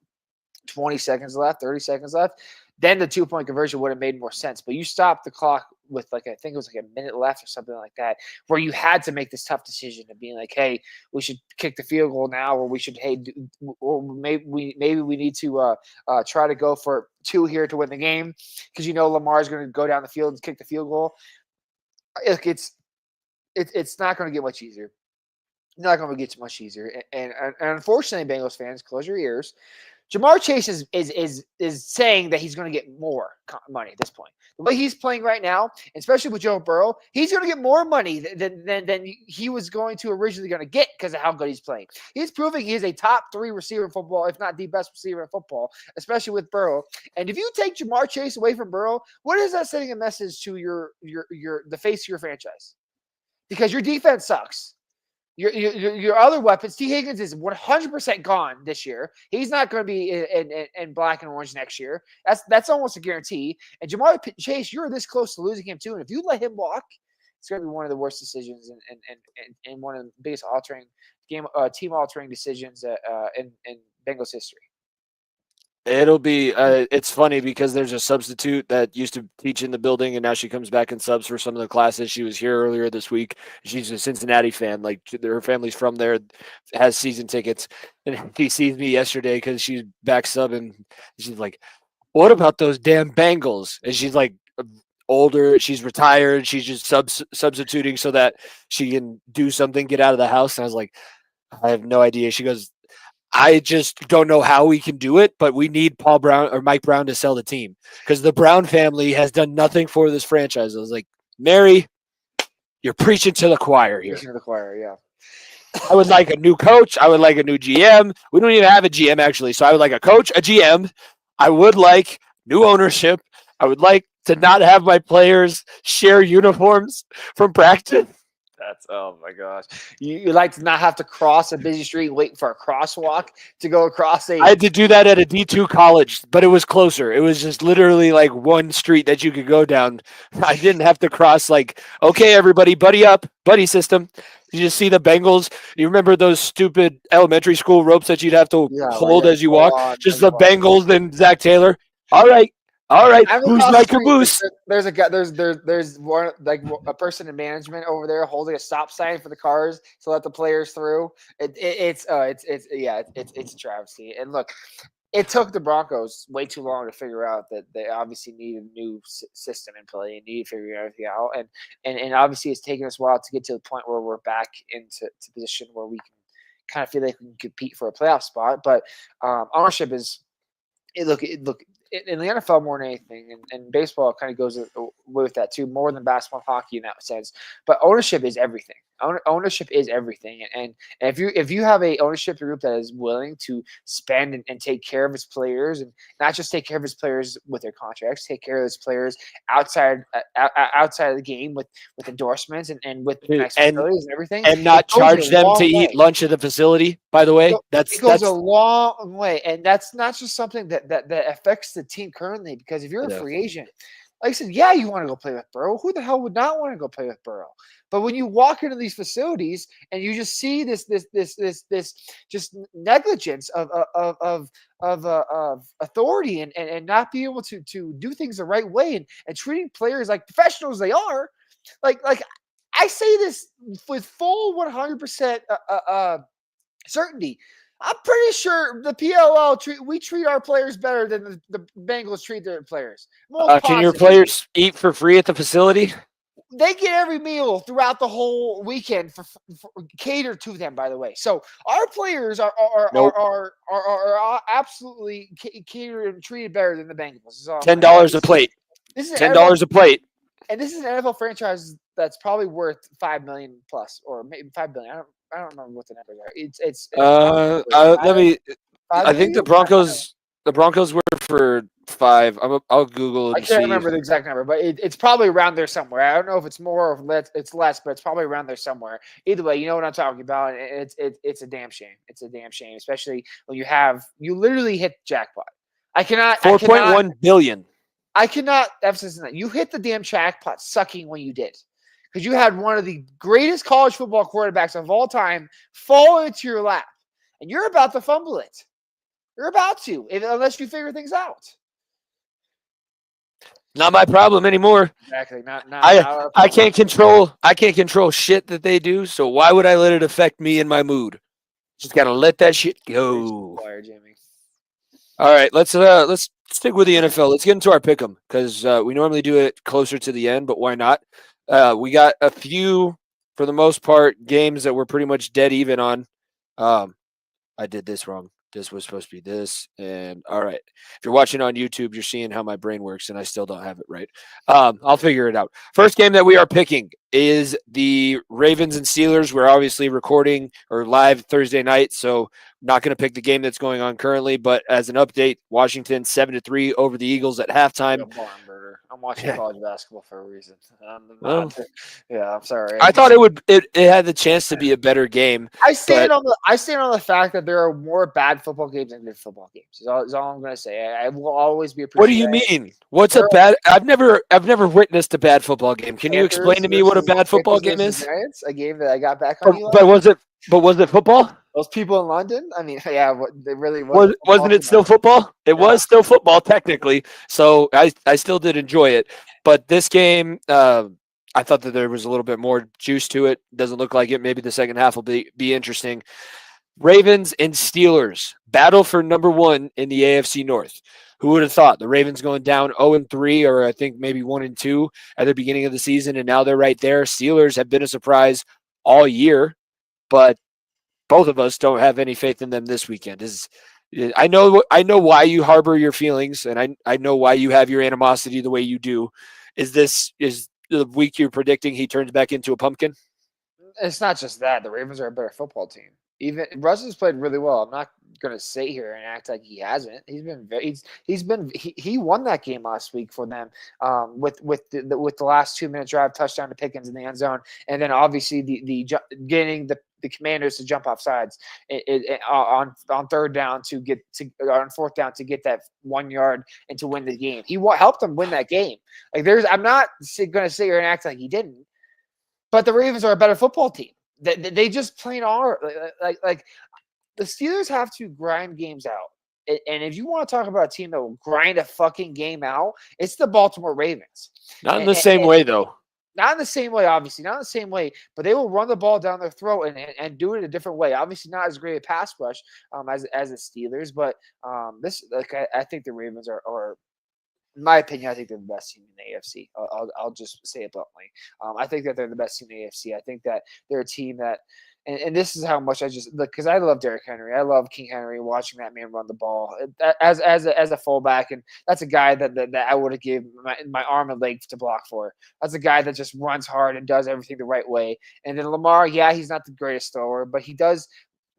20 seconds left, 30 seconds left, then the 2-point conversion would have made more sense. But you stopped the clock with I think it was like a minute left or something like that, where you had to make this tough decision of being like, hey, we should kick the field goal now, or we should, or maybe we need to try to go for 2 here to win the game, because Lamar's going to go down the field and kick the field goal. It's not going to get much easier. Not going to get much easier. And unfortunately, Bengals fans, close your ears. Jamar Chase is saying that he's going to get more money at this point. The way he's playing right now, especially with Joe Burrow, he's going to get more money than he was going to originally going to get because of how good he's playing. He's proving he is a top 3 receiver in football, if not the best receiver in football, especially with Burrow. And if you take Jamar Chase away from Burrow, what is that sending a message to the face of your franchise? Because your defense sucks. Your other weapons, T. Higgins is 100% gone this year. He's not going to be in black and orange next year. That's almost a guarantee. And Jamar Chase, you're this close to losing him too. And if you let him walk, it's going to be one of the worst decisions and one of the biggest team altering decisions in Bengals history. It'll be. It's funny because there's a substitute that used to teach in the building, and now she comes back and subs for some of the classes. She was here earlier this week. She's a Cincinnati fan. Like her family's from there, has season tickets, and she sees me yesterday because she's back subbing. She's like, "What about those damn Bengals?" And she's like, older. She's retired. She's just substituting so that she can do something, get out of the house. And I was like, I have no idea. She goes, I just don't know how we can do it, but we need Paul Brown or Mike Brown to sell the team because the Brown family has done nothing for this franchise. I was like, Mary, you're preaching to the choir here. Preaching to the choir, yeah. I would like a new coach. I would like a new GM. We don't even have a GM actually. So I would like a coach, a GM. I would like new ownership. I would like to not have my players share uniforms from practice. That's, oh my gosh. You like to not have to cross a busy street, wait for a crosswalk to go across I had to do that at a D2 college, but it was closer. It was just literally like one street that you could go down. I didn't have to cross like, okay, everybody, buddy up, buddy system. You just see the Bengals. You remember those stupid elementary school ropes that you'd have to hold as you walk? Just the Bengals and Zach Taylor. All right. Who's my caboose? There's a guy. There's one like a person in management over there holding a stop sign for the cars to let the players through. It's a travesty. And look, it took the Broncos way too long to figure out that they obviously need a new system in play and need to figure everything out. And obviously it's taken us a while to get to the point where we're back into position where we can kind of feel like we can compete for a playoff spot. But ownership is look. In the NFL more than anything, and baseball kind of goes with that too, more than basketball and hockey in that sense. But ownership is everything. Ownership is everything. And if you have a ownership group that is willing to spend and take care of its players, and not just take care of its players with their contracts, take care of its players outside of the game with endorsements and with nice facilities and everything, and not charge them to eat lunch at the facility. By the way, it goes a long way, and that's not just something that affects the team currently. Because if you're a free agent, like I said, yeah, you want to go play with Burrow. Who the hell would not want to go play with Burrow? But when you walk into these facilities and you just see this just negligence of authority and not be able to do things the right way and treating players like professionals they are, like I say this with full 100% certainty. I'm pretty sure the PLL we treat our players better than the Bengals treat their players. Can your players eat for free at the facility? They get every meal throughout the whole weekend for catered to them. By the way, so our players are absolutely catered and treated better than the Bengals. $10 a plate. This is $10 a plate, and this is an NFL franchise that's probably worth $5 million plus, or maybe $5 billion. I don't remember what the numbers are. It's let me. I think the Broncos were for 5. I'll Google. I can't remember the exact number, but it's probably around there somewhere. I don't know if it's more or it's less, but it's probably around there somewhere. Either way, you know what I'm talking about. It's a damn shame. It's a damn shame, especially when you literally hit the jackpot. I cannot 4.1 billion. I cannot emphasize that you hit the damn jackpot sucking when you did. Because you had one of the greatest college football quarterbacks of all time fall into your lap. And you're about to fumble it. You're about to, unless you figure things out. Not my problem anymore. Exactly. I can't control shit that they do, so why would I let it affect me and my mood? Just gotta let that shit go. All right, let's stick with the NFL. Let's get into our pick'em, because we normally do it closer to the end, but why not? We got a few, for the most part, games that we're pretty much dead even on. I did this wrong. This was supposed to be this. And all right. If you're watching on YouTube, you're seeing how my brain works, and I still don't have it right. I'll figure it out. First game that we are picking is the Ravens and Steelers. We're obviously recording or live Thursday night, so not going to pick the game that's going on currently. But as an update, Washington 7-3 over the Eagles at halftime. I'm watching college basketball for a reason. I'm sorry. I thought it had the chance to be a better game. I stand on the fact that there are more bad football games than good football games. Is all I'm going to say. I will always be appreciative. What do you mean? What's a bad? I've never witnessed a bad football game. Can you explain to me what a bad football game is? Giants, a game that I got back on you. But was it football? Those people in London. I mean, yeah, they really was. Wasn't it still football? It was still football technically. So I still did enjoy it. But this game, I thought that there was a little bit more juice to it. Doesn't look like it. Maybe the second half will be interesting. Ravens and Steelers battle for number 1 in the AFC North. Who would have thought the Ravens going down 0-3, or I think maybe 1-2 at the beginning of the season, and now they're right there. Steelers have been a surprise all year, but both of us don't have any faith in them this weekend. I know why you harbor your feelings, and I know why you have your animosity the way you do. Is the week you're predicting he turns back into a pumpkin? It's not just that. The Ravens are a better football team. Even Russ has played really well. I'm not going to sit here and act like he hasn't. He won that game last week for them with the last 2-minute drive touchdown to Pickens in the end zone, and then obviously getting the Commanders to jump off sides on third down on fourth down to get that 1 yard and to win the game. He helped them win that game. I'm not going to sit here and act like he didn't. But the Ravens are a better football team. They just plain are. Like the Steelers have to grind games out. And if you want to talk about a team that will grind a fucking game out, it's the Baltimore Ravens. Not in the same way, though. Not in the same way, obviously. Not in the same way, but they will run the ball down their throat and do it a different way. Obviously, not as great a pass rush as the Steelers, but I think the Ravens are in my opinion, I think they're the best team in the AFC. I'll just say it bluntly. I think that they're the best team in the AFC. I think that they're a team that, and this is how much I just look, because I love Derrick Henry. I love King Henry, watching that man run the ball as a fullback, and that's a guy that I would have given my arm and leg to block for. That's a guy that just runs hard and does everything the right way. And then Lamar, yeah, he's not the greatest thrower, but he does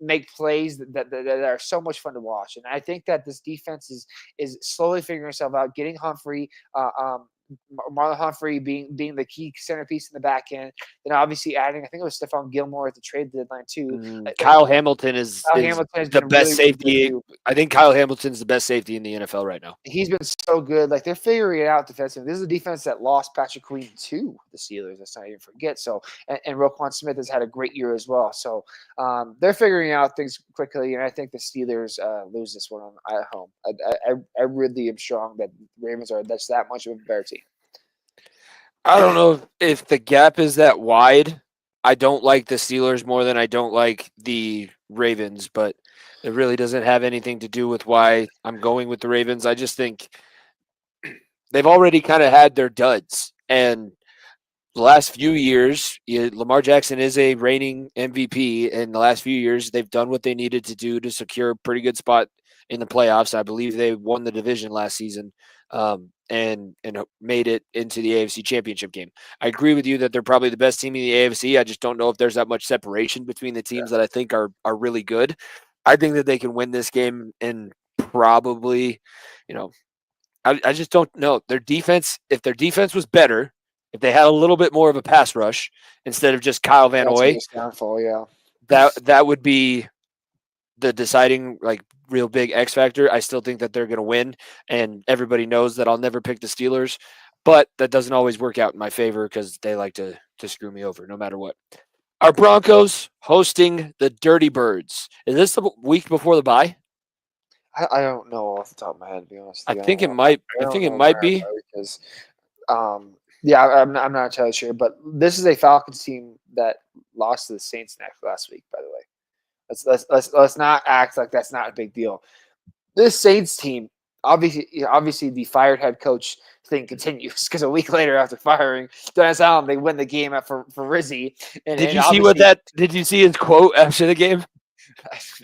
make plays that are so much fun to watch. And I think that this defense is slowly figuring itself out, getting Humphrey, Marlon Humphrey being the key centerpiece in the back end. Then obviously adding, I think it was Stephon Gilmore at the trade deadline too. Kyle Hamilton is the best safety. I think Kyle Hamilton's the best safety in the NFL right now. He's been so good. Like, they're figuring it out defensively. This is a defense that lost Patrick Queen to the Steelers. Let's not even forget. So, and Roquan Smith has had a great year as well. So they're figuring out things quickly, and I think the Steelers lose this one at home. I really am strong that Ravens are that much of a better team. I don't know if the gap is that wide. I don't like the Steelers more than I don't like the Ravens, but it really doesn't have anything to do with why I'm going with the Ravens. I just think they've already kind of had their duds. And the last few years, Lamar Jackson is a reigning MVP. In the last few years, they've done what they needed to do to secure a pretty good spot in the playoffs. I believe they won the division last season. And made it into the AFC Championship game. I agree with you that they're probably the best team in the AFC. I just don't know if there's that much separation between the teams that I think are really good. I think that they can win this game, and probably, I just don't know. Their defense, if their defense was better, if they had a little bit more of a pass rush instead of just Kyle Van Noy, that would be the deciding, real big X factor. I still think that they're going to win, and everybody knows that I'll never pick the Steelers, but that doesn't always work out in my favor because they like to screw me over no matter what. Our Broncos hosting the Dirty Birds. Is this the week before the bye? I don't know off the top of my head, to be honest. I think it might be. Because, I'm not entirely sure, but this is a Falcons team that lost to the Saints last week, by the way. Let's not act like that's not a big deal. This Saints team, obviously the fired head coach thing continues, because a week later after firing Dennis Allen, they win the game for Rizzy. Did you see his quote after the game?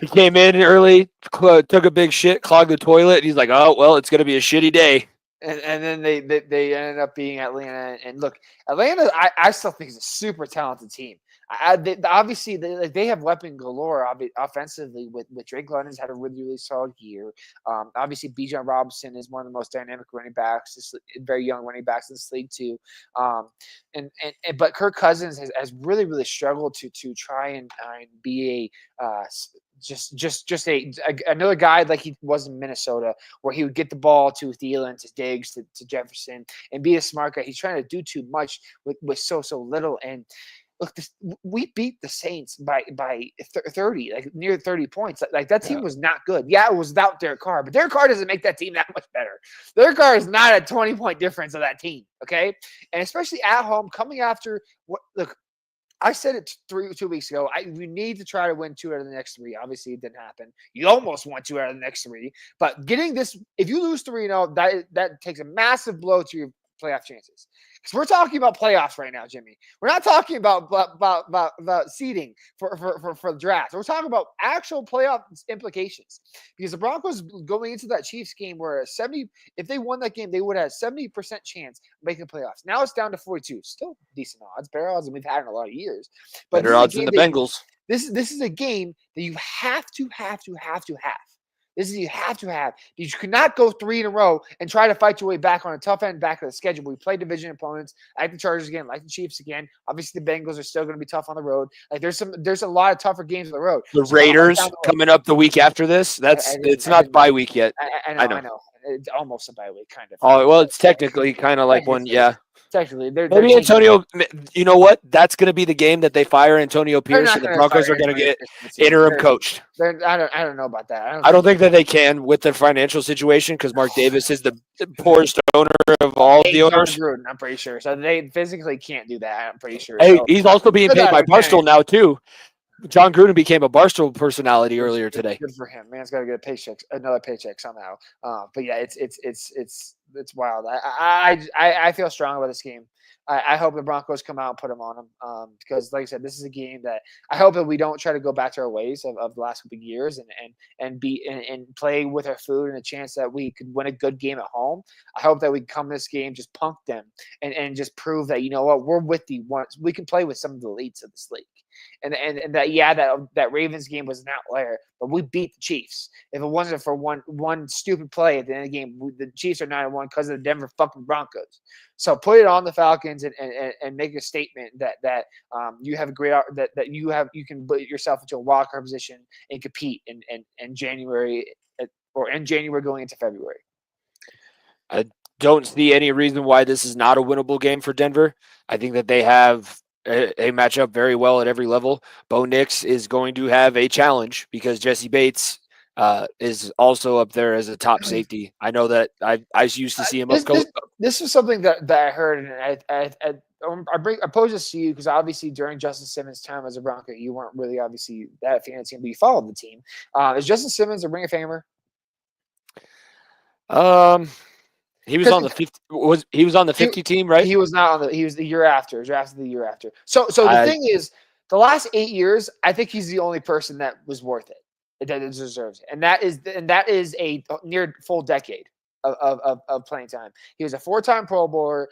He came in early, took a big shit, clogged the toilet, and he's like, "Oh well, it's gonna be a shitty day." And then they ended up being Atlanta. And look, Atlanta, I still think is a super talented team. Obviously, they have weapon galore offensively with Drake London's had a really, really solid year. Obviously, Bijan Robinson is one of the most dynamic running backs, very young running backs in this league too. But Kirk Cousins has really, really struggled to try and be another guy like he was in Minnesota, where he would get the ball to Thielen, to Diggs, to Jefferson, and be a smart guy. He's trying to do too much with so little, and look, we beat the Saints by 30, like near 30 points. Like that team was not good. Yeah, it was without Derek Carr, but Derek Carr doesn't make that team that much better. Derek Carr is not a 20-point difference of that team, okay? And especially at home, coming after what look. I said it 2 weeks ago. We need to try to win 2 out of the next 3. Obviously, it didn't happen. You almost won 2 out of the next 3. But getting this, if you lose 3-0, that takes a massive blow to your playoff chances. Because we're talking about playoffs right now, Jimmy. We're not talking about seeding for the draft. We're talking about actual playoff implications. Because the Broncos going into that Chiefs game where if they won that game, they would have 70% chance of making the playoffs. Now it's down to 42. Still decent odds, better odds than we've had in a lot of years. But better odds than the Bengals. This is a game that you have to have. This is you have to have. You cannot go 3 in a row and try to fight your way back on a tough end back of the schedule. We play division opponents, like the Chargers again, like the Chiefs again. Obviously, the Bengals are still going to be tough on the road. Like there's a lot of tougher games on the road. The Raiders coming up the week after this. It's not bye week yet. I know. It's almost a bye week, kind of. Oh well, it's technically kind of like one. Yeah. Technically, maybe Antonio. You know what? That's going to be the game that they fire Antonio Pierce, and the Broncos are going to get interim coached. I don't know about that. I don't think that they can with their financial situation because Mark Davis is the poorest owner of all the owners. Gruden, I'm pretty sure. So they physically can't do that. I'm pretty sure. Hey, he's also being paid by Barstool now too. John Gruden became a Barstool personality earlier today. Good for him. Man's got to get another paycheck somehow. But yeah, it's wild. I feel strong about this game. I hope the Broncos come out and put them on them because, like I said, this is a game that I hope that we don't try to go back to our ways of the last couple of years and play with our food and a chance that we could win a good game at home. I hope that we come this game, just punk them and just prove that, you know what, we're with the ones. We can play with some of the elites of this league. And that Ravens game was an outlier, but we beat the Chiefs. If it wasn't for one stupid play at the end of the game, the Chiefs are 9-1 because of the Denver fucking Broncos. So put it on the Falcons and make a statement that you have a great that you can put yourself into a wild card position and compete in January or in January going into February. I don't see any reason why this is not a winnable game for Denver. I think that they have a matchup very well at every level. Bo Nix is going to have a challenge because Jesse Bates is also up there as a top safety. I know that I used to see him up close. This was something that I heard, and I pose this to you because obviously during Justin Simmons' time as a Bronco, you weren't really obviously that fan of the team, but you followed the team. Is Justin Simmons a Ring of Famer? He was on the 50 team, right? He was not on he was the year after, drafted the year after. So the thing is, the last 8 years, I think he's the only person that was worth it. That deserves it. And that is a near full decade of playing time. He was a 4-time Pro Bowler,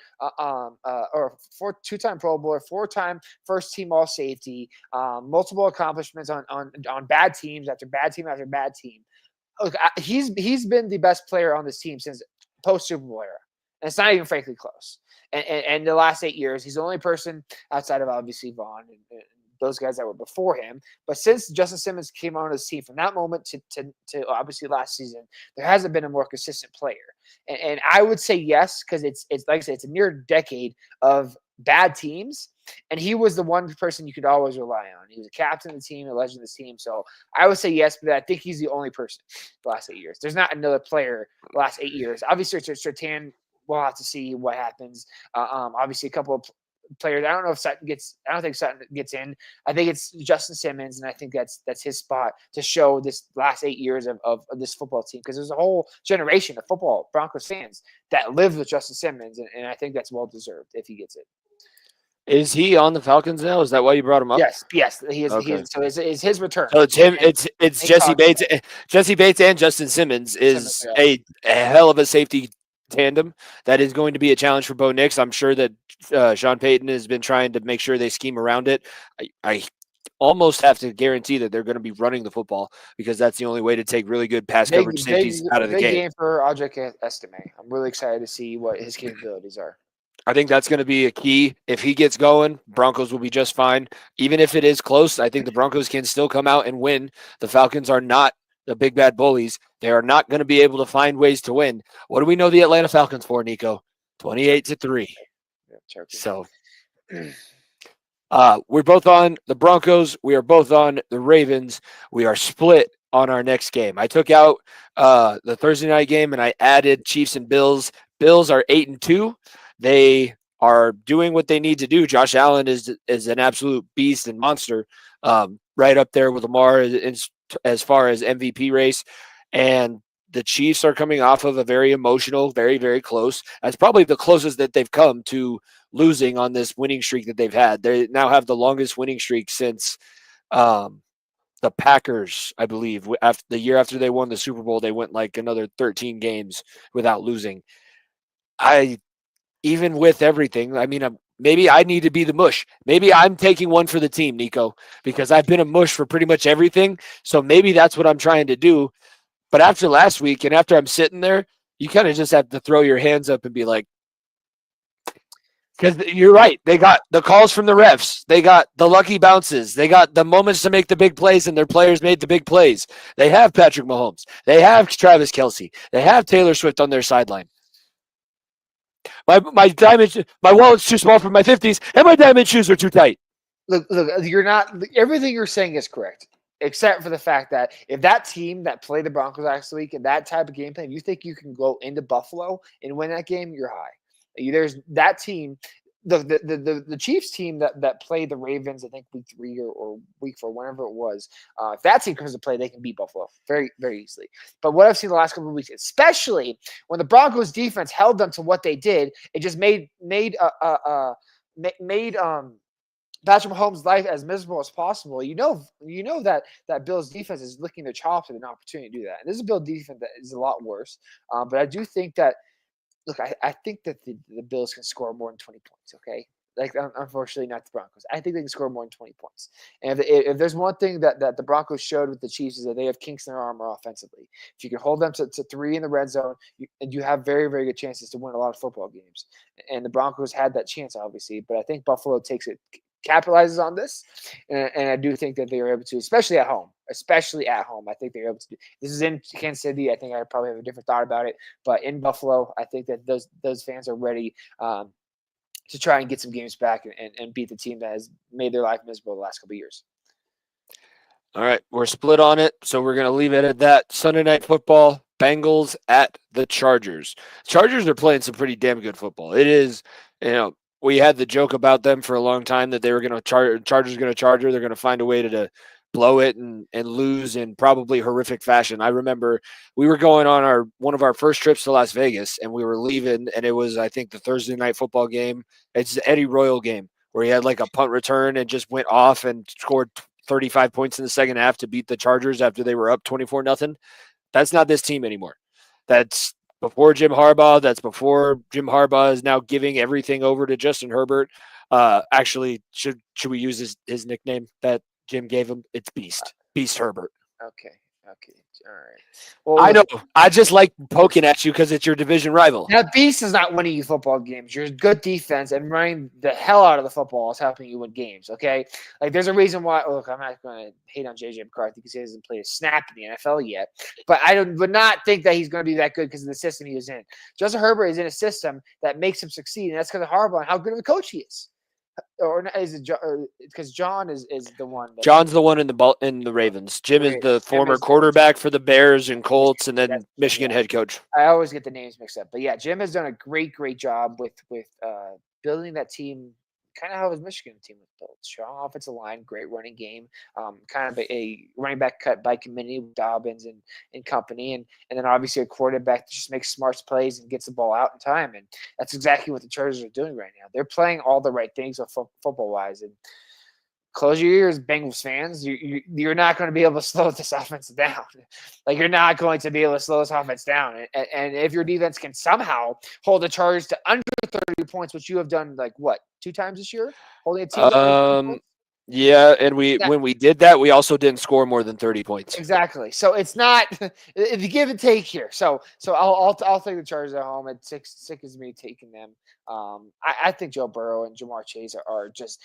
two-time Pro Bowler, 4-time first team All Safety, multiple accomplishments on bad teams after bad team after bad team. Look, he's been the best player on this team since post Super Bowl era, and it's not even frankly close. And the last 8 years, he's the only person outside of obviously Vaughn and those guys that were before him. But since Justin Simmons came on his team, from that moment to obviously last season, there hasn't been a more consistent player. And I would say yes, because it's like I said, it's a near decade of bad teams, and he was the one person you could always rely on. He was a captain of the team, a legend of the team. So I would say yes, but I think he's the only person the last 8 years. There's not another player the last 8 years. Obviously, Surtain, we'll have to see what happens. Obviously, a couple of players. I don't know if Sutton gets. I don't think Sutton gets in. I think it's Justin Simmons, and I think that's his spot to show this last 8 years of this football team, because there's a whole generation of football Broncos fans that lived with Justin Simmons, and I think that's well deserved if he gets it. Is he on the Falcons now? Is that why you brought him up? Yes, he is. Okay. He is. So it's his return. So it's him. It's Jesse Bates. Jesse Bates and Justin Simmons is a hell of a safety tandem that is going to be a challenge for Bo Nix. I'm sure that Sean Payton has been trying to make sure they scheme around it. I almost have to guarantee that they're going to be running the football, because that's the only way to take really good pass coverage safeties out of the game. Big game for Audric Estime. I'm really excited to see what his capabilities are. I think that's going to be a key. If he gets going, Broncos will be just fine. Even if it is close, I think the Broncos can still come out and win. The Falcons are not the big bad bullies. They are not going to be able to find ways to win. What do we know the Atlanta Falcons for, Nico? 28-3. So We're both on the Broncos. We are both on the Ravens. We are split on our next game. I took out the Thursday night game and I added Chiefs and Bills. Bills are 8-2. They are doing what they need to do. Josh Allen is an absolute beast and monster, right up there with Lamar as far as MVP race. And the Chiefs are coming off of a very emotional, very, very close. That's probably the closest that they've come to losing on this winning streak that they've had. They now have the longest winning streak since the Packers, I believe. After the year after they won the Super Bowl, they went like another 13 games without losing. Even with everything, I mean, maybe I need to be the mush. Maybe I'm taking one for the team, Nico, because I've been a mush for pretty much everything. So maybe that's what I'm trying to do. But after last week and after I'm sitting there, you kind of just have to throw your hands up and be like, because you're right. They got the calls from the refs. They got the lucky bounces. They got the moments to make the big plays, and their players made the big plays. They have Patrick Mahomes. They have Travis Kelce. They have Taylor Swift on their sideline. My wallet's too small for my 50s, and my diamond shoes are too tight. Look, you're not. Everything you're saying is correct, except for the fact that if that team that played the Broncos last week and that type of game plan, you think you can go into Buffalo and win that game, you're high. There's that team, the Chiefs team that played the Ravens, I think week 3 or week 4, whenever it was. If that team comes to play, they can beat Buffalo very, very easily. But what I've seen the last couple of weeks, especially when the Broncos defense held them to what they did, it just made Patrick Mahomes' life as miserable as possible. You know that Bills defense is licking their chops at an opportunity to do that. And this is a Bills defense that is a lot worse. But I do think that. Look, I think that the Bills can score more than 20 points, okay? Like, unfortunately, not the Broncos. I think they can score more than 20 points. And if there's one thing that the Broncos showed with the Chiefs is that they have kinks in their armor offensively. If you can hold them to 3 in the red zone, you have very, very good chances to win a lot of football games. And the Broncos had that chance, obviously. But I think Buffalo capitalizes on this, and I do think that they are able to, especially at home. I think they're able to do. This is in Kansas City. I think I probably have a different thought about it, but in Buffalo, I think that those fans are ready to try and get some games back and beat the team that has made their life miserable the last couple of years. All right, we're split on it, so we're going to leave it at that. Sunday Night Football, Bengals at the Chargers. Chargers are playing some pretty damn good football. It is, we had the joke about them for a long time that they were going to Chargers going to Charger. They're going to find a way to blow it and lose in probably horrific fashion. I remember we were going on one of our first trips to Las Vegas, and we were leaving, and it was, I think, the Thursday Night Football game. It's the Eddie Royal game where he had like a punt return and just went off and scored 35 points in the second half to beat the Chargers after they were up 24-0. That's not this team anymore. That's before Jim Harbaugh. That's before Jim Harbaugh is now giving everything over to Justin Herbert. Actually, should we use his nickname that Jim gave him? It's Beast Herbert. Okay. All right. Well, I know. I just like poking at you because it's your division rival. Now, Beast is not winning you football games. Your good defense and running the hell out of the football is helping you win games, okay? Like, there's a reason why – look, I'm not going to hate on J.J. McCarthy because he hasn't played a snap in the NFL yet. But I would not think that he's going to be that good because of the system he was in. Justin Herbert is in a system that makes him succeed, and that's because of Harbaugh and how good of a coach he is. Or is it because John is the one? John's the one in the Ravens. Jim is the former quarterback for the Bears and Colts, and then Michigan head coach. I always get the names mixed up, but yeah, Jim has done a great job with building that team. Kind of how his Michigan team was built. Strong offensive line, great running game, kind of a running back cut by committee with Dobbins and company, and then obviously a quarterback that just makes smart plays and gets the ball out in time. And that's exactly what the Chargers are doing right now. They're playing all the right things football-wise. And close your ears, Bengals fans. You're not going to be able to slow this offense down. Like, you're not going to be able to slow this offense down. And if your defense can somehow hold the Chargers to under 30 points, which you have done, like, what, 2 times this year? Holding a team yeah, and when we did that, we also didn't score more than 30 points. Exactly. So it's not the give and take here. So I'll take the Chargers at home. It sickens me taking them. I think Joe Burrow and Jamar Chase are just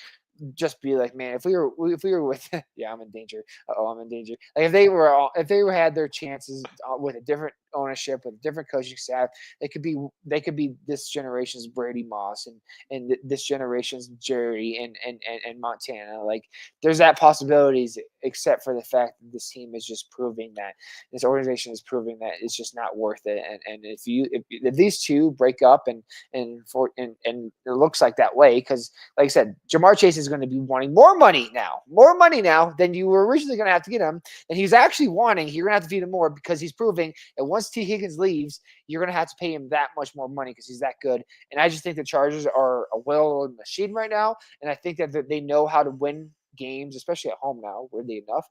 be like, man, if we were with I'm in danger. I'm in danger. Like, if they had their chances with a different ownership with a different coaching staff. They could be this generation's Brady Moss and this generation's Jerry and Montana. Like there's that possibilities, except for the fact that this team is just proving that this organization is proving that it's just not worth it. And if these two break up and it looks like that way, because like I said, Jamar Chase is going to be wanting more money now than you were originally going to have to get him, and he's actually wanting. You're going to have to feed him more because he's proving that once T. Higgins leaves, you're going to have to pay him that much more money because he's that good. And I just think the Chargers are a well-oiled machine right now, and I think that they know how to win games, especially at home now, weirdly enough,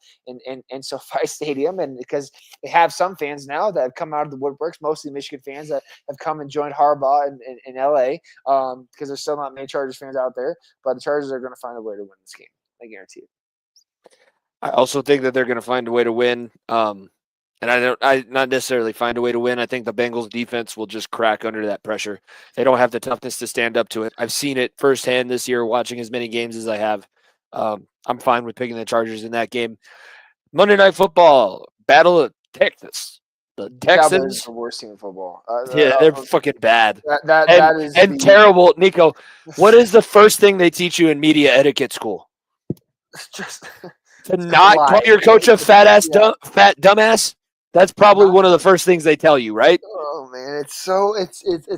in SoFi Stadium, and because they have some fans now that have come out of the woodworks, mostly Michigan fans that have come and joined Harbaugh in LA, because there's still not many Chargers fans out there, but the Chargers are going to find a way to win this game. I guarantee it. I also think that they're going to find a way to win. And I not necessarily find a way to win. I think the Bengals defense will just crack under that pressure. They don't have the toughness to stand up to it. I've seen it firsthand this year, watching as many games as I have. I'm fine with picking the Chargers in that game. Monday Night Football, Battle of Texas. The Texans, the worst team in football. They're fucking bad. That is terrible. Nico, what is the first thing they teach you in media etiquette school? Just to not call your coach a fat dumbass. That's probably one of the first things they tell you, right? Oh man, it's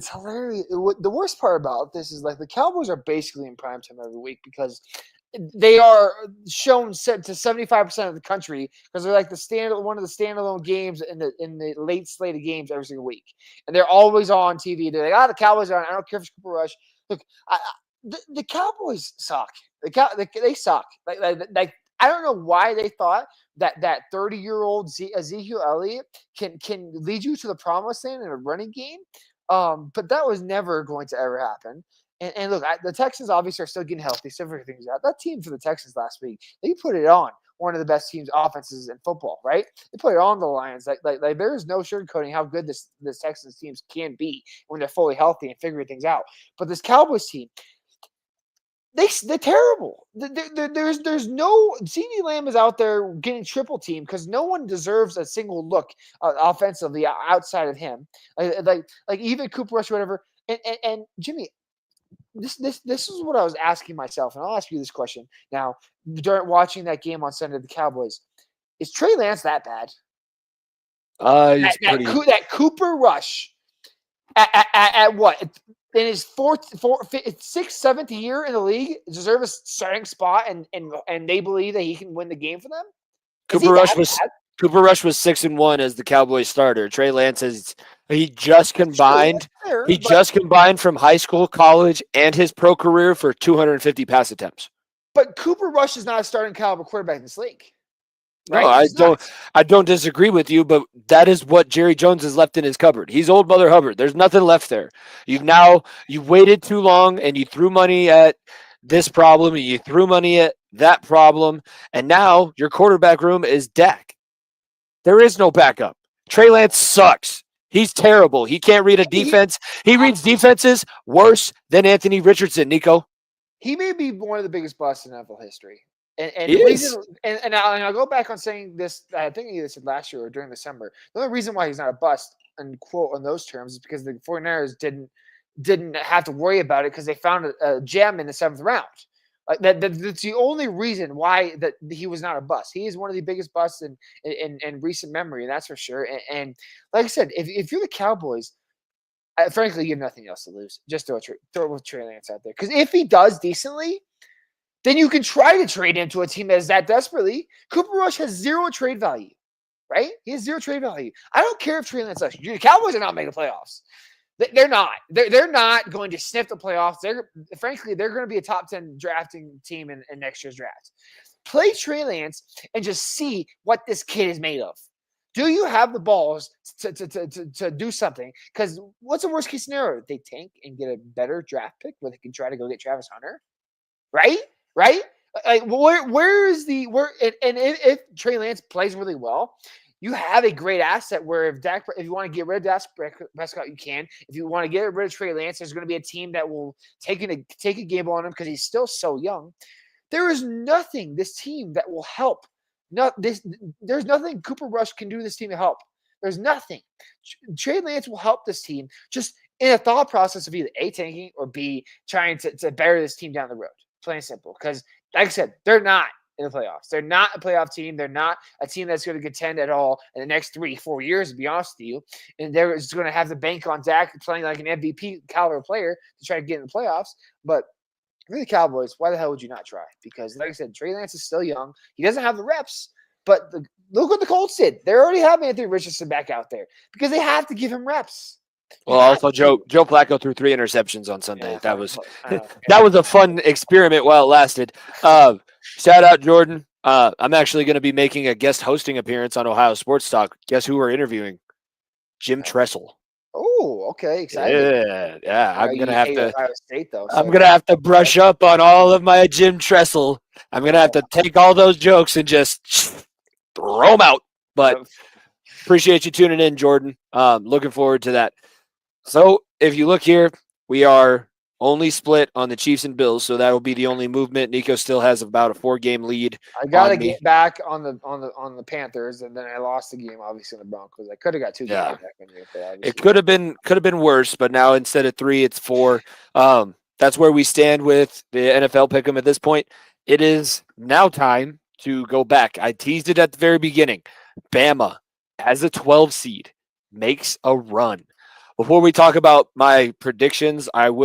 hilarious. The worst part about this is like the Cowboys are basically in primetime every week because they are shown set to 75% of the country because they're like one of the standalone games in the late slate of games every single week, and they're always on TV. They're like, the Cowboys are on. I don't care if it's Cooper Rush. Look, the Cowboys suck. They suck. Like I don't know why they thought that 30-year-old Ezekiel Elliott can lead you to the promised land in a running game, but that was never going to ever happen. And look, the Texans obviously are still getting healthy, still figuring things out. That team for the Texans last week, they put it on. One of the best teams offenses in football, right? They put it on the Lions. Like there is no sugarcoating how good this Texans teams can be when they're fully healthy and figuring things out. But this Cowboys team, they're terrible. There's no CeeDee Lamb is out there getting triple team because no one deserves a single look offensively outside of him. Like even Cooper Rush or whatever. And Jimmy, this is what I was asking myself, and I'll ask you this question now. During watching that game on Sunday, the Cowboys, is Trey Lance that bad? That Cooper Rush at what? In his sixth, seventh year in the league, deserve a starting spot, and they believe that he can win the game for them. Cooper Rush was 6-1 as the Cowboys starter. Trey Lance just combined from high school, college, and his pro career for 250 pass attempts. But Cooper Rush is not a starting caliber quarterback in this league. Right? No, I don't disagree with you, but that is what Jerry Jones has left in his cupboard. He's old Mother Hubbard. There's nothing left there. You've waited too long, and you threw money at this problem, and you threw money at that problem, and now your quarterback room is Dak. There is no backup. Trey Lance sucks. He's terrible. He can't read a defense. He reads defenses worse than Anthony Richardson, Nico. He may be one of the biggest busts in NFL history. And I'll go back on saying this. I think he said last year or during December. The only reason why he's not a bust, and quote on those terms, is because the 49ers didn't have to worry about it because they found a gem in the 7th round. Like that's the only reason why that he was not a bust. He is one of the biggest busts in recent memory, and that's for sure. And like I said, if you're the Cowboys, frankly, you have nothing else to lose. Just throw Trey Lance out there, because if he does decently, then you can try to trade him to a team that is that desperately. Cooper Rush has zero trade value, right? He has zero trade value. I don't care if Trey Lance sucks. The Cowboys are not making the playoffs. They're not. They're not going to sniff the playoffs. Frankly, they're going to be a top 10 drafting team in next year's draft. Play Trey Lance and just see what this kid is made of. Do you have the balls to do something? Because what's the worst case scenario? They tank and get a better draft pick where they can try to go get Travis Hunter, right? Right? Like if Trey Lance plays really well, you have a great asset where if you want to get rid of Dak Prescott, you can. If you want to get rid of Trey Lance, there's going to be a team that will take a gamble on him because he's still so young. There is nothing this team that will help. There's nothing Cooper Rush can do this team to help. There's nothing. Trey Lance will help this team just in a thought process of either A, tanking, or B, trying to better this team down the road. Plain and simple. Because, like I said, they're not in the playoffs. They're not a playoff team. They're not a team that's going to contend at all in the next 3-4 years, to be honest with you. And they're just going to have the bank on Dak playing like an MVP caliber player to try to get in the playoffs. But for the Cowboys, why the hell would you not try? Because, like I said, Trey Lance is still young. He doesn't have the reps. But look what the Colts did. They already have Anthony Richardson back out there because they have to give him reps. Well, also Joe Flacco threw 3 interceptions on Sunday. Yeah, that was a fun experiment while it lasted. Shout out Jordan. I'm actually going to be making a guest hosting appearance on Ohio Sports Talk. Guess who we're interviewing? Jim Tressel. Oh, okay, excited. Yeah. I'm gonna have to. Ohio State, though, I'm gonna have to brush up on all of my Jim Tressel. I'm gonna have to take all those jokes and just throw them out. But appreciate you tuning in, Jordan. Looking forward to that. So if you look here, we are only split on the Chiefs and Bills, so that will be the only movement. Nico still has about a 4-game lead. I gotta get back on the Panthers, and then I lost the game, obviously, in the Broncos. I could have got 2 games back on you. It could have been worse, but now instead of 3, it's 4. That's where we stand with the NFL pick'em at this point. It is now time to go back. I teased it at the very beginning. Bama, as a 12 seed, makes a run. Before we talk about my predictions, I have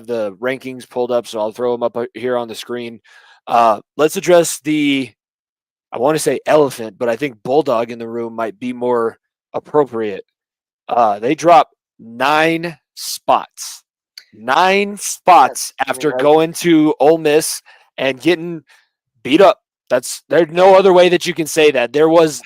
the rankings pulled up, so I'll throw them up here on the screen. Let's address I want to say elephant, but I think bulldog in the room might be more appropriate. They dropped 9 spots. 9 spots after going to Ole Miss and getting beat up. There's no other way that you can say that. There was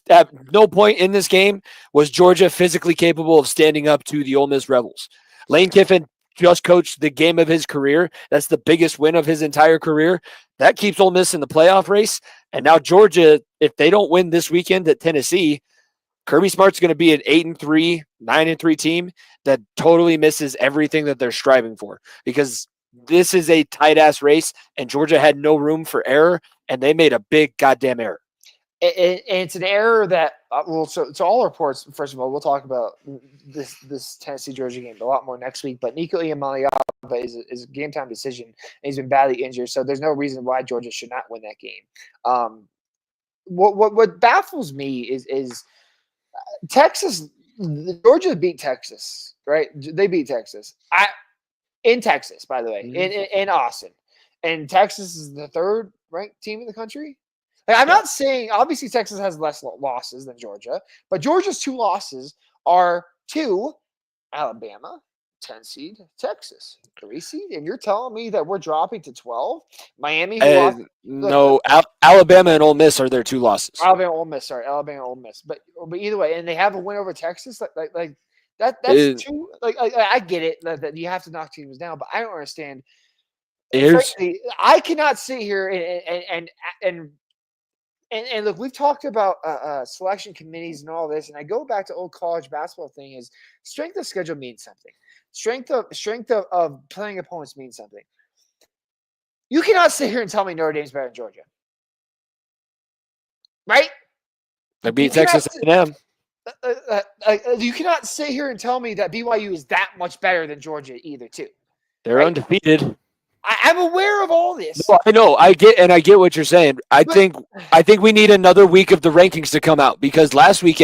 at no point in this game was Georgia physically capable of standing up to the Ole Miss Rebels. Lane Kiffin just coached the game of his career. That's the biggest win of his entire career. That keeps Ole Miss in the playoff race. And now Georgia, if they don't win this weekend at Tennessee, Kirby Smart's going to be an 8-3, 9-3 team that totally misses everything that they're striving for, because this is a tight-ass race, and Georgia had no room for error, and they made a big goddamn error. And it's an error that, so all reports, first of all, we'll talk about this Tennessee-Georgia game a lot more next week, but Nico Iamaleava is a game-time decision, and he's been badly injured, so there's no reason why Georgia should not win that game. What baffles me is Texas. Georgia beat Texas, right? They beat Texas. In Texas, by the way, in Austin. And Texas is the 3rd ranked team in the country. Like, I'm not saying, obviously, Texas has less losses than Georgia, but Georgia's 2 losses are to Alabama, 10 seed, Texas, 3 seed. And you're telling me that we're dropping to 12? Miami? Alabama and Ole Miss are their 2 losses. Alabama, Ole Miss. But either way, and they have a win over Texas. That's too. I get it that you have to knock teams down, but I don't understand. Frankly, I cannot sit here and look. We've talked about selection committees and all this, and I go back to old college basketball thing. Is strength of schedule means something. Strength of playing opponents means something. You cannot sit here and tell me Notre Dame's better than Georgia, right? They beat Texas A&M. You cannot sit here and tell me that BYU is that much better than Georgia either, too. They're undefeated. I'm aware of all this. No, I know. I get what you're saying. I think we need another week of the rankings to come out, because last week,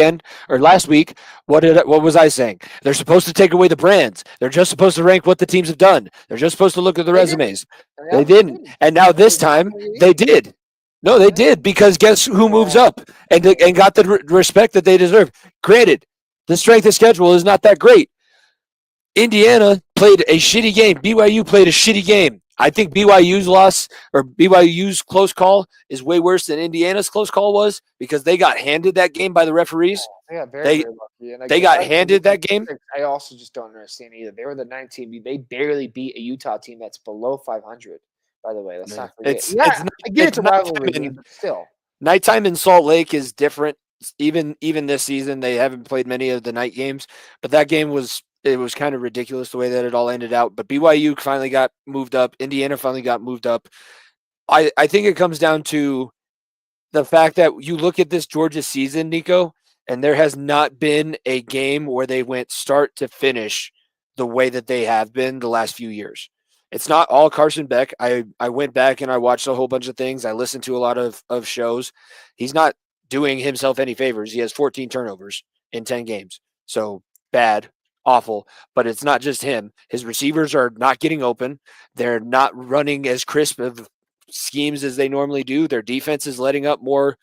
what was I saying? They're supposed to take away the brands. They're just supposed to rank what the teams have done. They're just supposed to look at the resumes. They didn't. And now this time they did. No, they did, because guess who moves up and got the respect that they deserve. Granted, the strength of schedule is not that great. Indiana played a shitty game. BYU played a shitty game. I think BYU's loss, or BYU's close call, is way worse than Indiana's close call was, because they got handed that game by the referees. Very lucky. And they got handed that game. I also just don't understand either. They were the 9th team. They barely beat a Utah team that's below 500. By the way, let's not forget. I get it's a rivalry game, but still. Nighttime in Salt Lake is different. Even this season, they haven't played many of the night games, but that game was kind of ridiculous the way that it all ended out. But BYU finally got moved up. Indiana finally got moved up. I think it comes down to the fact that you look at this Georgia season, Nico, And there has not been a game where they went start to finish the way that they have been the last few years. It's not all Carson Beck. I went back and I watched a whole bunch of things. I listened to a lot of shows. He's not doing himself any favors. He has 14 turnovers in 10 games. So bad, awful. But it's not just him. His receivers are not getting open. They're not running as crisp of schemes as they normally do. Their defense is letting up more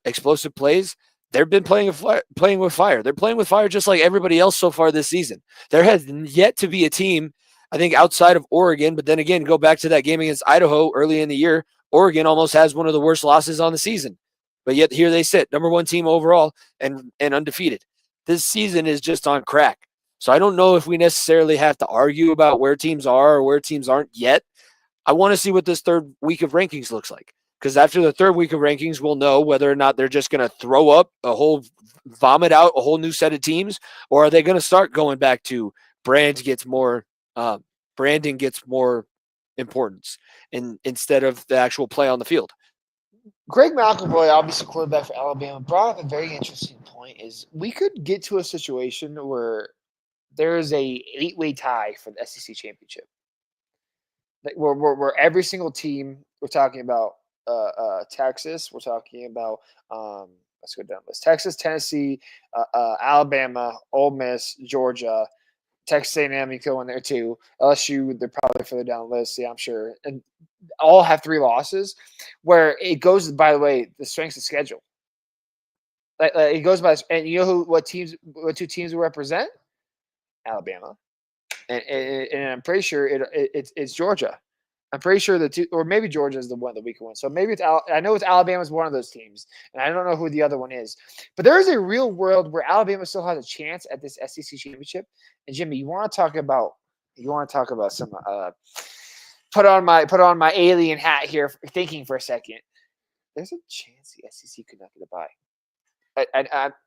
explosive plays. They've been playing with fire. They're playing with fire just like everybody else so far this season. There has yet to be a team, I think, outside of Oregon, but then again, go back to that game against Idaho early in the year. Oregon almost has one of the worst losses on the season, but yet here they sit, number one team overall and undefeated. This season is just on crack. So I don't know if we necessarily have to argue about where teams are or where teams aren't yet. I want to see what this third week of rankings looks like. Because after the third week of rankings, we'll know whether or not they're just going to vomit out a whole new set of teams, or are they going to start going back to branding gets more importance instead of the actual play on the field. Greg McElroy, obviously quarterback for Alabama, brought up a very interesting point. Is we could get to a situation where there is a 8-way tie for the SEC championship. Where every single team, we're talking about Texas, we're talking about let's go down the list: Texas, Tennessee, Alabama, Ole Miss, Georgia, Texas A&M. You go in there too. LSU, they're probably further down the list. Yeah, I'm sure, and all have 3 losses. Where it goes, by the way, the strengths of schedule. It goes by, and you know what 2 teams will represent? Alabama, and I'm pretty sure it's Georgia. I'm pretty sure the 2, or maybe Georgia is the one that we can win. So maybe I know it's Alabama's one of those teams, and I don't know who the other one is. But there is a real world where Alabama still has a chance at this SEC championship. And Jimmy, you want to talk about some put on my alien hat here, thinking for a second. There's a chance the SEC could not get a bye.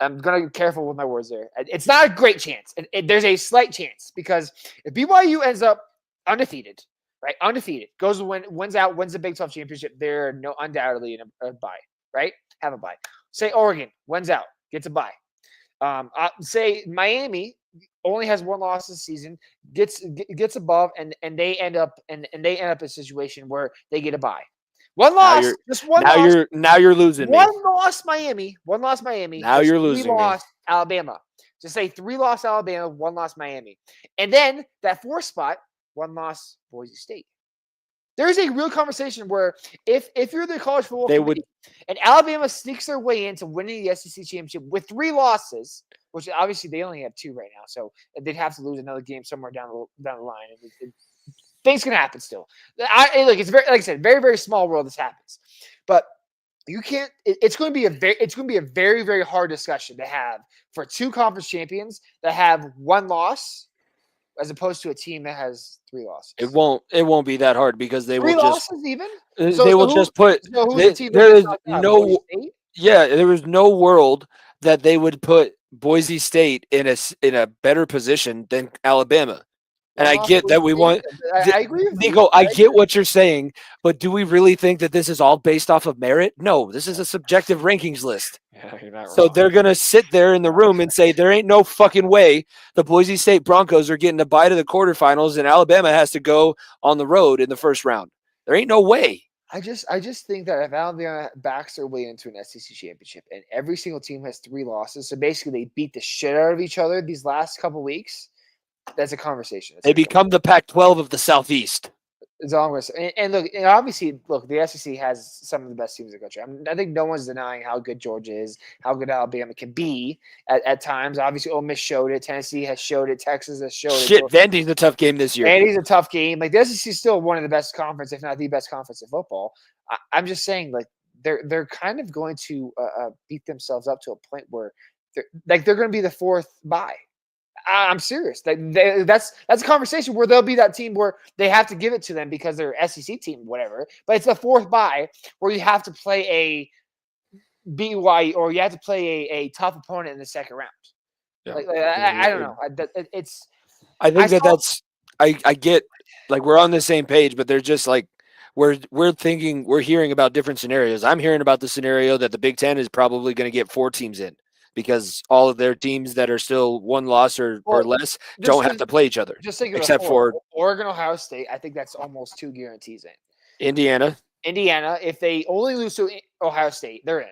I'm going to be careful with my words there. It's not a great chance. There's a slight chance because if BYU ends up undefeated, right? Undefeated, wins the Big 12 championship, they're undoubtedly in a bye, right? Have a bye. Say Oregon wins out, gets a bye. Say Miami only has 1 loss this season, gets above, and they end up in a situation where they get a bye. 1 loss, just 1 loss. Now you're losing me. 1 loss Miami. Now you're losing 3 loss Alabama. Just say 3 loss Alabama, 1 loss Miami. And then that 4th spot, 1 loss Boise State. There's a real conversation where if you're the college football committee, and Alabama sneaks their way into winning the SEC championship with 3 losses, which obviously they only have 2 right now, so they'd have to lose another game somewhere down the line. Things can happen still. It's very, like I said, very, very small world this happens, but you can't. It's going to be a very, very hard discussion to have for 2 conference champions that have 1 loss, as opposed to a team that has 3 losses. It won't be that hard because they 3 will losses just even. they will just put. There is no. Yeah, there was no world that they would put Boise State in a better position than Alabama. And I get that we want. I agree with Nico, you. I get what you're saying, but do we really think that this is all based off of merit? No, this is a subjective rankings list. Yeah, you're not So wrong. they're going to sit there in the room and say, there ain't no fucking way the Boise State Broncos are getting a bye to the quarterfinals and Alabama has to go on the road in the first round. There ain't no way. I just think that if Alabama backs their way into an SEC championship and every single team has 3 losses, so basically they beat the shit out of each other these last couple weeks, that's a conversation. They become the Pac-12 of the Southeast. It's all I'm going to say. And look, and obviously, the SEC has some of the best teams in the country. I think no one's denying how good Georgia is, how good Alabama can be at times. Obviously, Ole Miss showed it. Tennessee has showed it. Texas has showed it. Shit, Vandy's a tough game this year. Vandy's a tough game. Like, the SEC is still one of the best conference, if not the best conference in football. I'm just saying, like, they're kind of going to beat themselves up to a point where they're going to be the 4th bye. I'm serious. That's a conversation where they'll be that team where they have to give it to them because they're SEC team, whatever. But it's the 4th bye where you have to play a BYU or you have to play a tough opponent in the 2nd round. Yeah. I don't know. I get like we're on the same page, but they're just like we're hearing about different scenarios. I'm hearing about the scenario that the Big Ten is probably going to get 4 teams in. because all of their teams that are still one loss or less don't have to play each other. Just think of except for Oregon, Ohio State. I think that's almost 2 guarantees in. Indiana, if they only lose to Ohio State, they're in.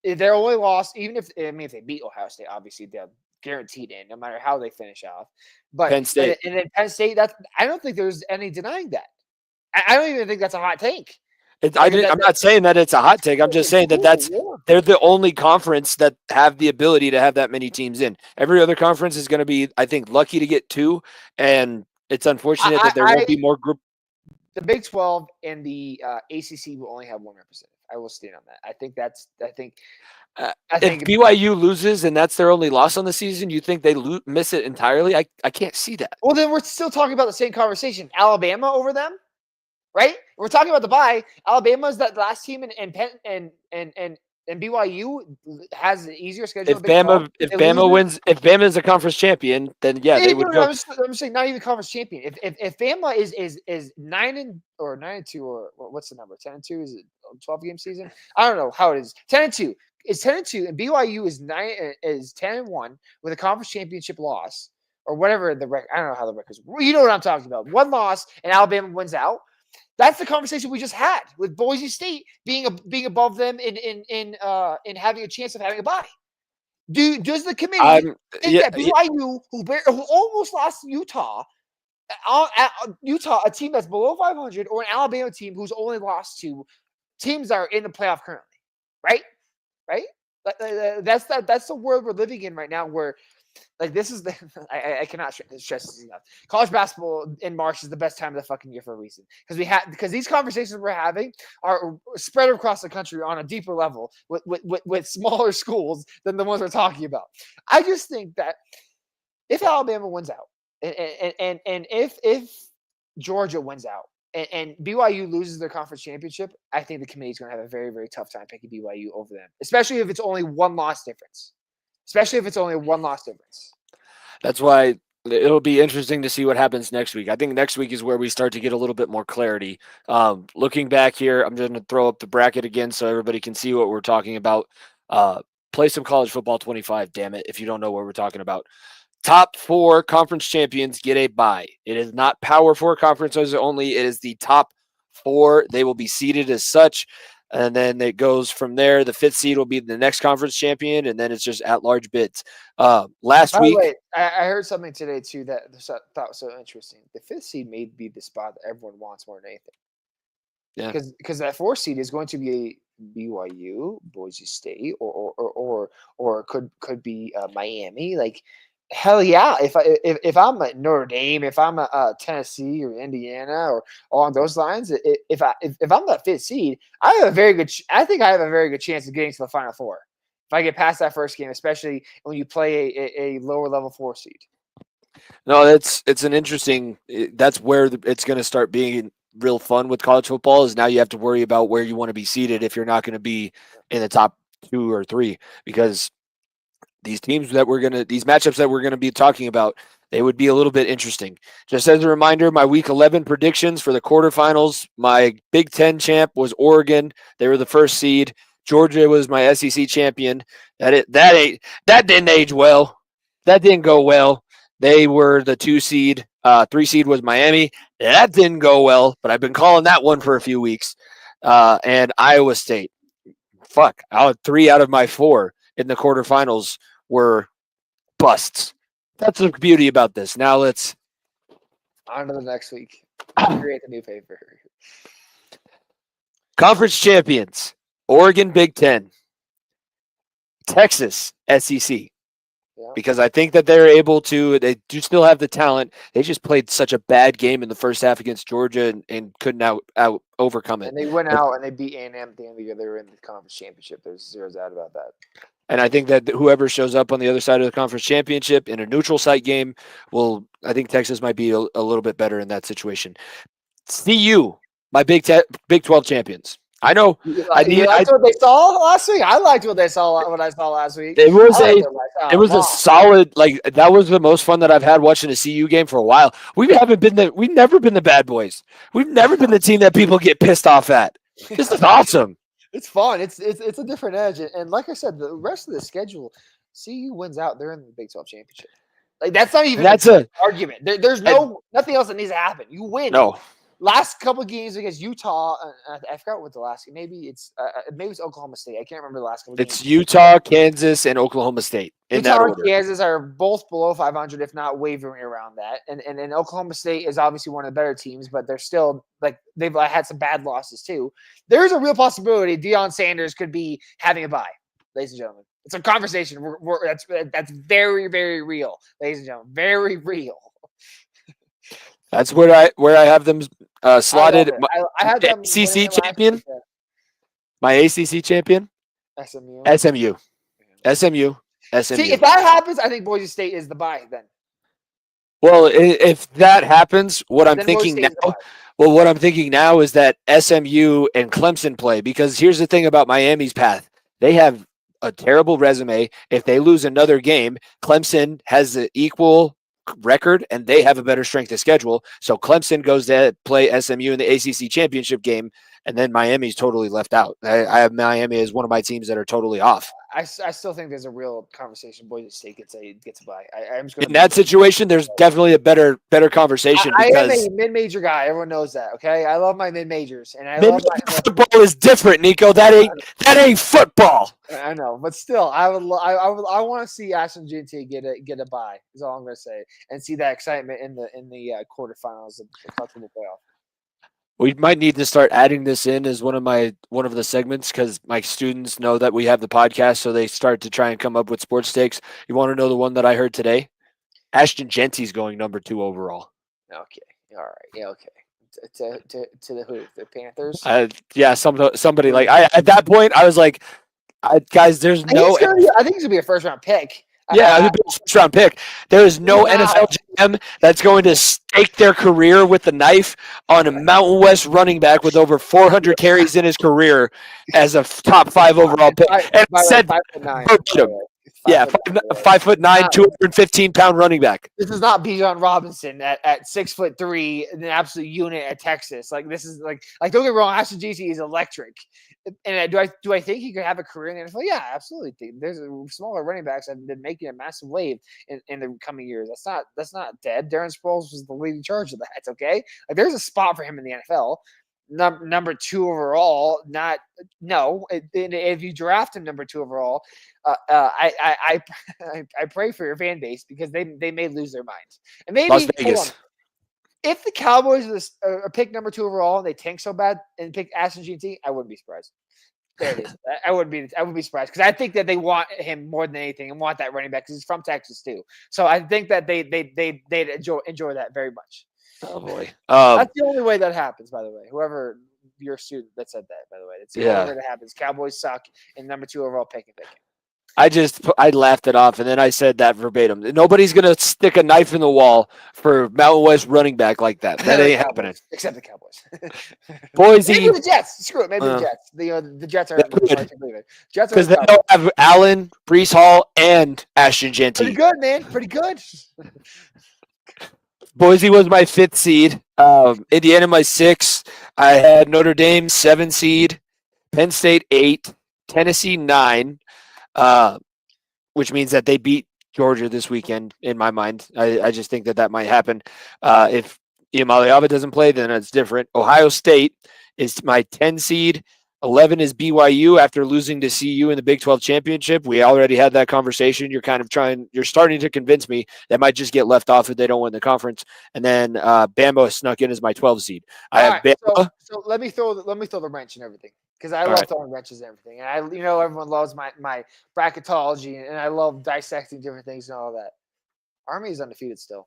If they're only lost, even if they beat Ohio State, obviously they're guaranteed in, no matter how they finish off. But Penn State, and then Penn State, I don't think there's any denying that. I don't even think that's a hot take. I'm not saying that it's a hot take. I'm just saying that they're the only conference that have the ability to have that many teams in. Every other conference is going to be, I think, lucky to get 2, and it's unfortunate that there won't be more group. The Big 12 and the ACC will only have 1 representative. I will stand on that. I think if BYU loses and that's their only loss on the season, you think they miss it entirely? I can't see that. Well, then we're still talking about the same conversation. Alabama over them, right? We're talking about the bye. Alabama's that last team, and BYU has an easier schedule. If Bama is a conference champion, then yeah, they would go. I'm saying not even conference champion. If Bama is 9-2 or what's the number? 10-2 is it a 12-game season? I don't know how it is. 10-2. It's 10-2, and BYU is 10-1 with a conference championship loss or whatever the record. I don't know how the record is. You know what I'm talking about. 1 loss and Alabama wins out. That's the conversation we just had with Boise State being above them in having a chance of having a bye. Does the committee think that BYU, who almost lost to Utah, a team that's below 500, or an Alabama team who's only lost to teams that are in the playoff currently, right? That's the world we're living in right now, where this is I cannot stress this enough. College basketball in March is the best time of the fucking year for a reason, because these conversations we're having are spread across the country on a deeper level with smaller schools than the ones we're talking about. I just think that if Alabama wins out and if Georgia wins out and BYU loses their conference championship, I think the committee's going to have a very, very tough time picking BYU over them, especially if it's only 1 loss difference. That's why it'll be interesting to see what happens next week. I think next week is where we start to get a little bit more clarity. Looking back here, I'm going to throw up the bracket again so everybody can see what we're talking about. Play some college football 25, damn it, if you don't know what we're talking about. Top 4 conference champions get a bye. It is not Power 4 conferences only. It is the top 4. They will be seeded as such. And then it goes from there. The 5th seed will be the next conference champion, and then it's just at-large bids. Last week, I heard something today too that I thought was so interesting. The 5th seed may be the spot that everyone wants more than anything. Yeah, because that 4th seed is going to be BYU, Boise State, or could be Miami. Hell yeah! If I'm at Notre Dame, if I'm at Tennessee or Indiana or along those lines, if I'm that 5th seed, I think I have a very good chance of getting to the Final Four if I get past that first game, especially when you play a lower level 4 seed. No, it's an interesting. That's where it's going to start being real fun with college football. Is now you have to worry about where you want to be seated if you're not going to be in the top 2 or 3, because these matchups that we're going to be talking about, they would be a little bit interesting. Just as a reminder, my Week 11 predictions for the quarterfinals, my Big Ten champ was Oregon. They were the 1st seed. Georgia was my SEC champion. That didn't age well. That didn't go well. They were the 2 seed. 3 seed was Miami. That didn't go well, but I've been calling that one for a few weeks. And Iowa State. 3 out of my 4 in the quarterfinals were busts. That's the beauty about this. Now let's on to the next week. Create the new paper. Conference champions: Oregon, Big Ten, Texas, SEC. Yeah. Because I think that they do still have the talent. They just played such a bad game in the first half against Georgia and couldn't out overcome it. And they went out and they beat A&M at the end of the year. They were in the conference championship. There's zero doubt about that. And I think that whoever shows up on the other side of the conference championship in a neutral site game I think Texas might be a little bit better in that situation. CU, my Big 12 champions. I know. You liked what they saw last week? I liked what I saw last week. It was a solid, that was the most fun that I've had watching a CU game for a while. We've never been the bad boys. We've never been the team that people get pissed off at. This is awesome. It's fun. It's a different edge, and like I said, the rest of the schedule, CU wins out, they're in the Big 12 championship. Like that's not even That's an argument. There's nothing else that needs to happen. You win. No. Last couple of games against Utah, I forgot what the last game. Maybe it's Oklahoma State. I can't remember the last couple. It's Utah, Kansas, and Oklahoma State in Utah that and order. Kansas are both below 500, if not wavering around that. And Oklahoma State is obviously one of the better teams, but they're still like they've had some bad losses too. There's a real possibility Deion Sanders could be having a bye, ladies and gentlemen. It's a conversation. That's very, very real, ladies and gentlemen. Very real. That's where I have them slotted. I had them ACC champion. My ACC champion. SMU. SMU. See, if that happens, I think Boise State is the bye then. Well, if that happens, what I'm thinking now is that SMU and Clemson play, because here's the thing about Miami's path. They have a terrible resume. If they lose another game, Clemson has the equal record and they have a better strength of schedule. So Clemson goes to play SMU in the ACC championship game, and then Miami's totally left out. I have Miami as one of my teams that are totally off. I still think there's a real conversation. Boise State gets a bye. I'm just in that situation, there's definitely a better conversation. I am because a mid-major guy. Everyone knows that. Okay, I love my mid-majors, and football is different, Nico. That ain't football. I know, but still, I want to see Ashton Jeanty get a bye. Is all I'm going to say, and see that excitement in the quarterfinals of the college football playoff. We might need to start adding this in as one of the segments, because my students know that we have the podcast, so they start to try and come up with sports takes. You want to know the one that I heard today? Ashton Jeanty's going number 2 overall. Okay, all right, yeah, okay. To the who? The Panthers? Yeah, somebody like at that point I was like, guys, there's no. I think he's gonna be a first-round pick. Yeah, I think it's a first-round pick. There is no NFL GM that's going to stake their career with the knife on a Mountain West running back with over 400 carries in his career as a top 5 overall pick. And it said, 5'9". Yeah, 5'9", 215-pound running back. This is not Bijan Robinson at 6'3", an absolute unit at Texas. Like this is like don't get me wrong, Ashton Jeanty is electric. And do I think he could have a career in the NFL? Yeah, absolutely. There's smaller running backs that have been making a massive wave in the coming years. That's not dead. Darren Sproles was the leading charge of that. It's okay. Like there's a spot for him in the NFL. Number 2 overall. If you draft him number 2 overall, I pray for your fan base, because they may lose their minds. And maybe Las Vegas. If the Cowboys pick number 2 overall and they tank so bad and pick Ashton Jeanty, I wouldn't be surprised. There it is. I wouldn't be surprised, because I think that they want him more than anything and want that running back, because he's from Texas too. So I think that they'd enjoy that very much. Oh boy, that's the only way that happens. By the way, whoever your student that said that, by the way, it's the only way that happens. Cowboys suck, and number 2 overall pick and pick. I laughed it off, and then I said that verbatim. Nobody's gonna stick a knife in the wall for Mountain West running back like that. That ain't happening. Except the Cowboys. Boise. Maybe the Jets. Screw it. Maybe the Jets. The Jets are good. Jets because they don't have Allen, Breece Hall, and Ashton Jeanty. Pretty good, man. Pretty good. Boise was my 5th seed. Indiana my 6. I had Notre Dame 7 seed. Penn State 8. Tennessee 9. Which means that they beat Georgia this weekend, in my mind. I just think that might happen. If Iamaleava doesn't play, then it's different. Ohio State is my 10 seed. 11 is BYU after losing to CU in the Big 12 championship. We already had that conversation. You're starting to convince me that might just get left off if they don't win the conference. And then Bama snuck in as my 12 seed. I have Bama. So let me throw the wrench and everything, because I love throwing wrenches and everything. And everyone loves my bracketology, and I love dissecting different things and all that. Army is undefeated still.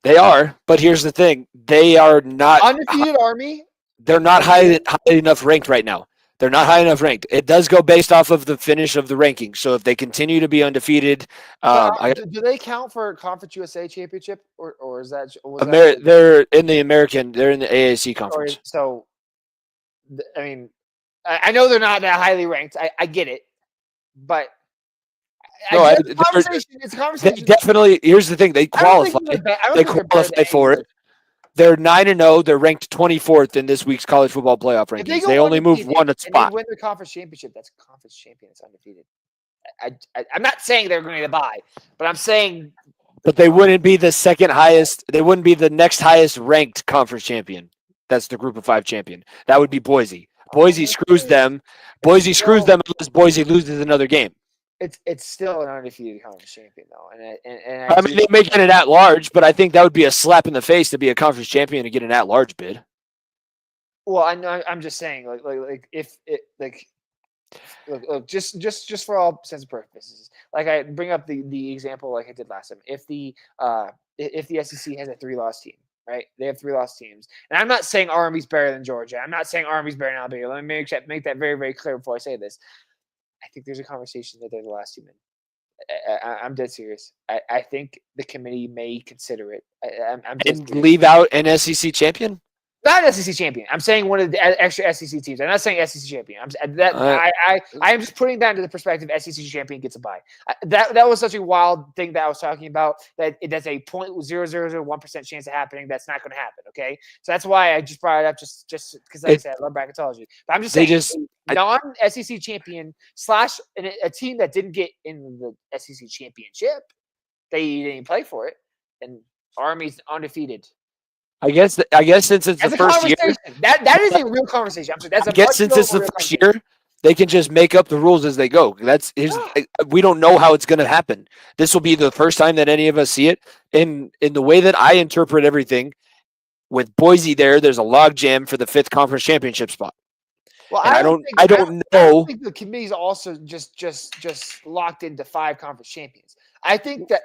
They are, but here's the thing: they are not undefeated. Army. They're not high enough ranked right now. They're not high enough ranked. It does go based off of the finish of the ranking. So if they continue to be undefeated, do they count for Conference USA championship, or is that? They're in the American. They're in the AAC conference. So, I mean, I know they're not that highly ranked. I get it, but it's a conversation. Definitely. Here's the thing: they qualify. They qualify for it. They're 9-0. They're ranked 24th in this week's college football playoff rankings. They only move one spot. If they win the conference championship, that's a conference champion. It's undefeated. I'm not saying they're going to buy, but I'm saying. But they wouldn't be the second highest. They wouldn't be the next highest ranked conference champion. That's the Group of 5 champion. That would be Boise. Boise screws them. Boise screws them unless Boise loses another game. It's still an undefeated conference champion though, and I mean, they may get an at-large, but I think that would be a slap in the face to be a conference champion and get an at-large bid. Well, I know. I'm just saying, like if it like. Look, just for all sense of purposes, like I bring up the example like I did last time. If the SEC has a 3-loss team, right? They have 3-loss teams, and I'm not saying Army's better than Georgia. I'm not saying Army's better than Alabama. Let me make that very, very clear before I say this. I think there's a conversation that they're the last team in. I'm dead serious. I think the committee may consider it. I'm and leave out an SEC champion. Not an SEC champion. I'm saying one of the extra SEC teams. I'm not saying SEC champion. I am just putting that into the perspective. SEC champion gets a bye. That was such a wild thing that I was talking about. That's a 0.0001% chance of happening. That's not going to happen. Okay, so that's why I just brought it up. Just because like I said, I love bracketology. But I'm just saying, non-SEC champion / a team that didn't get in the SEC championship. They didn't play for it, and Army's undefeated. I guess since it's the first year, that is a real conversation. I guess since it's the first year, they can just make up the rules as they go. We don't know how it's going to happen. This will be the first time that any of us see it. In the way that I interpret everything, with Boise there's a log jam for the 5th conference championship spot. Well, I don't know. I don't think the committee's also just locked into 5 conference champions. I think that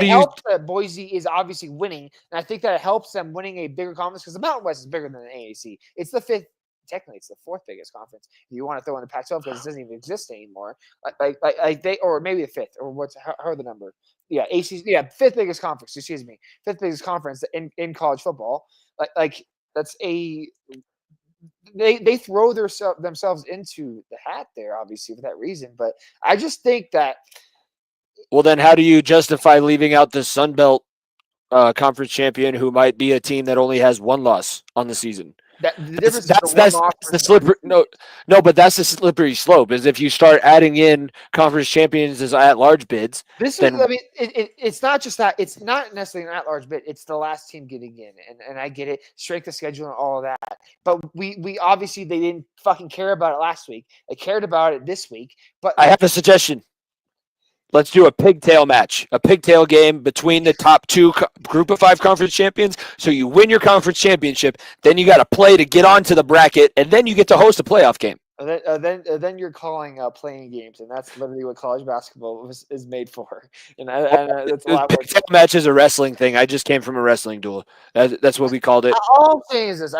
helps that Boise is obviously winning, and I think that it helps them winning a bigger conference because the Mountain West is bigger than the AAC. It's the 5th, technically, it's the 4th biggest conference. If you want to throw in the Pac-12 because it doesn't even exist anymore, or maybe the 5th, or how the number? Yeah, ACC, 5th biggest conference. Excuse me, 5th biggest conference in college football. That's a. They throw themselves into the hat there, obviously, for that reason. But I just think that. Well, then how do you justify leaving out the Sun Belt conference champion who might be a team that only has 1 loss on the season? That's the slippery. No, but that's the slippery slope. Is if you start adding in conference champions as at-large bids. It's not just that. It's not necessarily an at-large bid. It's the last team getting in, and I get it. Strength of schedule and all of that. But we obviously they didn't fucking care about it last week. They cared about it this week. But I have a suggestion. Let's do a pigtail match, a pigtail game between the top 2 Group of 5 conference champions. So you win your conference championship, then you got to play to get onto the bracket, and then you get to host a playoff game. Then you're calling playing games, and that's literally what college basketball is made for. And that's a lot. Pigtail match is a wrestling thing. I just came from a wrestling duel. That's what we called it. All I'm saying is this: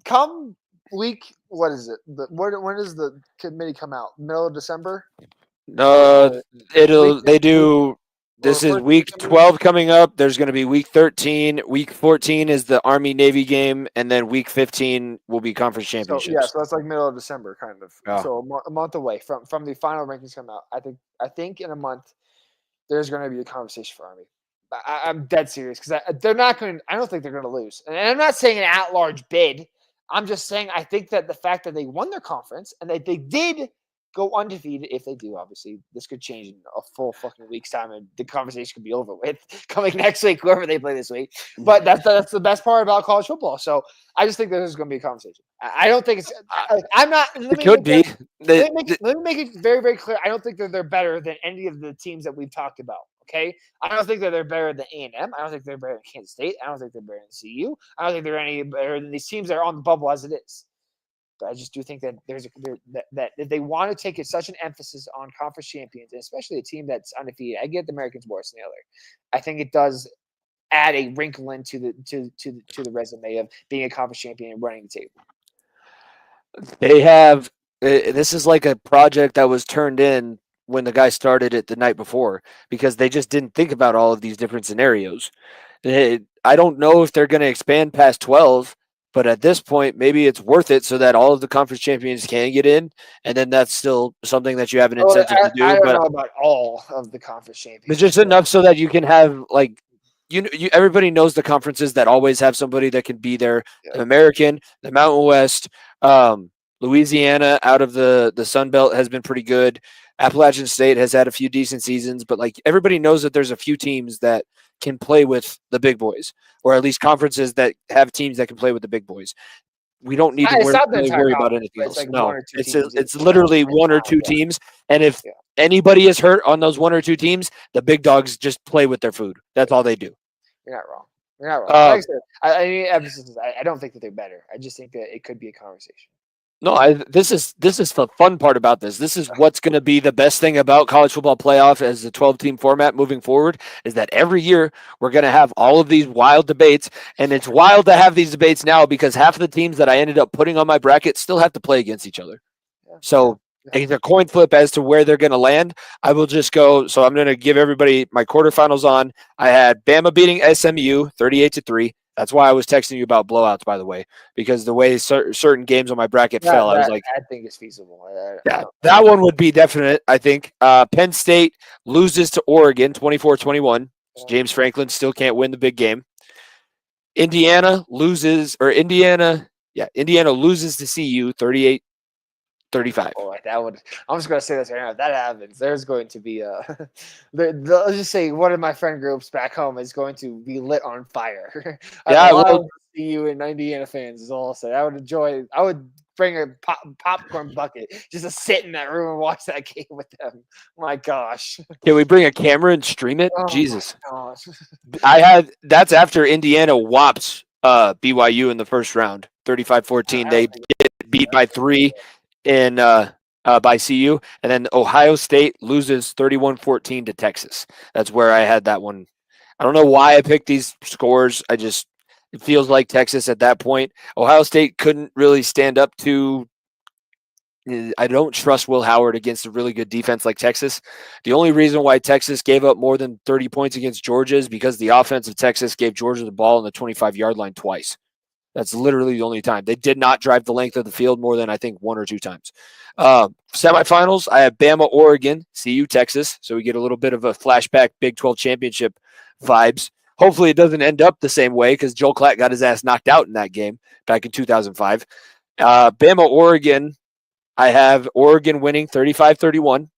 come week, what is it? When does the committee come out? Middle of December. This is week 12 coming up. There's going to be week 13. Week 14 is the Army Navy game, and then week 15 will be conference championships. So that's like middle of December, kind of. Oh. So a month away from the final rankings come out. I think in a month there's going to be a conversation for Army. I'm dead serious because they're not going. I don't think they're going to lose, and I'm not saying an at-large bid. I'm just saying I think that the fact that they won their conference and that they did go undefeated. If they do, obviously, this could change in a full fucking week's time, and the conversation could be over with coming next week, whoever they play this week. But that's the best part about college football. So I just think there's going to be a conversation. I don't think it's. I'm not. It could be. Let me make it very, very clear. I don't think that they're better than any of the teams that we've talked about. Okay, I don't think that they're better than A&M. I don't think they're better than Kansas State. I don't think they're better than CU. I don't think they're any better than these teams that are on the bubble as it is. I just do think that that if they want to take such an emphasis on conference champions, and especially a team that's undefeated, I get the Americans worse than the other. I think it does add a wrinkle into the resume of being a conference champion and running the table. They have this is like a project that was turned in when the guy started it the night before because they just didn't think about all of these different scenarios. I don't know if they're going to expand past 12. But at this point, maybe it's worth it so that all of the conference champions can get in, and then that's still something that you have an incentive to do. I don't know about all of the conference champions. It's just enough so that you can have everybody knows the conferences that always have somebody that can be there. Yeah. The American, the Mountain West, Louisiana out of the Sun Belt has been pretty good. Appalachian State has had a few decent seasons, but like everybody knows that there's a few teams that can play with the big boys, or at least conferences that have teams that can play with the big boys. We don't need to It's not the really entire worry about conference, anything but it's else. like one No, or two it's teams. it's literally one or two teams, and if Yeah. anybody is hurt on those one or two teams, the big dogs just play with their food. That's all they do. You're not wrong. You're not wrong. Uh, Like I said, I mean, emphasis is, I don't think that they're better. I just think that it could be a conversation. No, this is the fun part about this. This is what's going to be the best thing about college football playoff as the 12-team format moving forward is that every year we're going to have all of these wild debates, and it's wild to have these debates now because half of the teams that I ended up putting on my bracket still have to play against each other. Yeah. So it's a coin flip as to where they're going to land. I will just go. So I'm going to give everybody my quarterfinals on. I had Bama beating SMU 38-3. That's why I was texting you about blowouts, by the way, because the way certain games on my bracket fell, I was like, I think it's feasible. yeah, that one would be definite, I think. Penn State loses to Oregon 24-21. James Franklin still can't win the big game. Indiana loses to CU 38-35. Oh, that would. I'm just gonna say this right now. If that happens, there's going to be a. Let's just say one of my friend groups back home is going to be lit on fire. Yeah, I love see you and Indiana fans is all I'll say. I would bring a popcorn bucket just to sit in that room and watch that game with them. My gosh. Can we bring a camera and stream it? Oh Jesus. my gosh. That's after Indiana whops BYU in the first round, 35-14. They get beat by 3 in by CU, and then Ohio State loses 31-14 to Texas. That's where I had that one. I don't know why I picked these scores. It feels like Texas at that point. Ohio State couldn't really stand up to. I don't trust Will Howard against a really good defense like Texas. The only reason why Texas gave up more than 30 points against Georgia is because the offense of Texas gave Georgia the ball on the 25-yard line twice. That's literally the only time. They did not drive the length of the field more than, I think, 1 or 2 times. Semifinals, I have Bama, Oregon, CU, Texas. So we get a little bit of a flashback Big 12 championship vibes. Hopefully it doesn't end up the same way because Joel Klatt got his ass knocked out in that game back in 2005. Bama, Oregon, I have Oregon winning 35-31.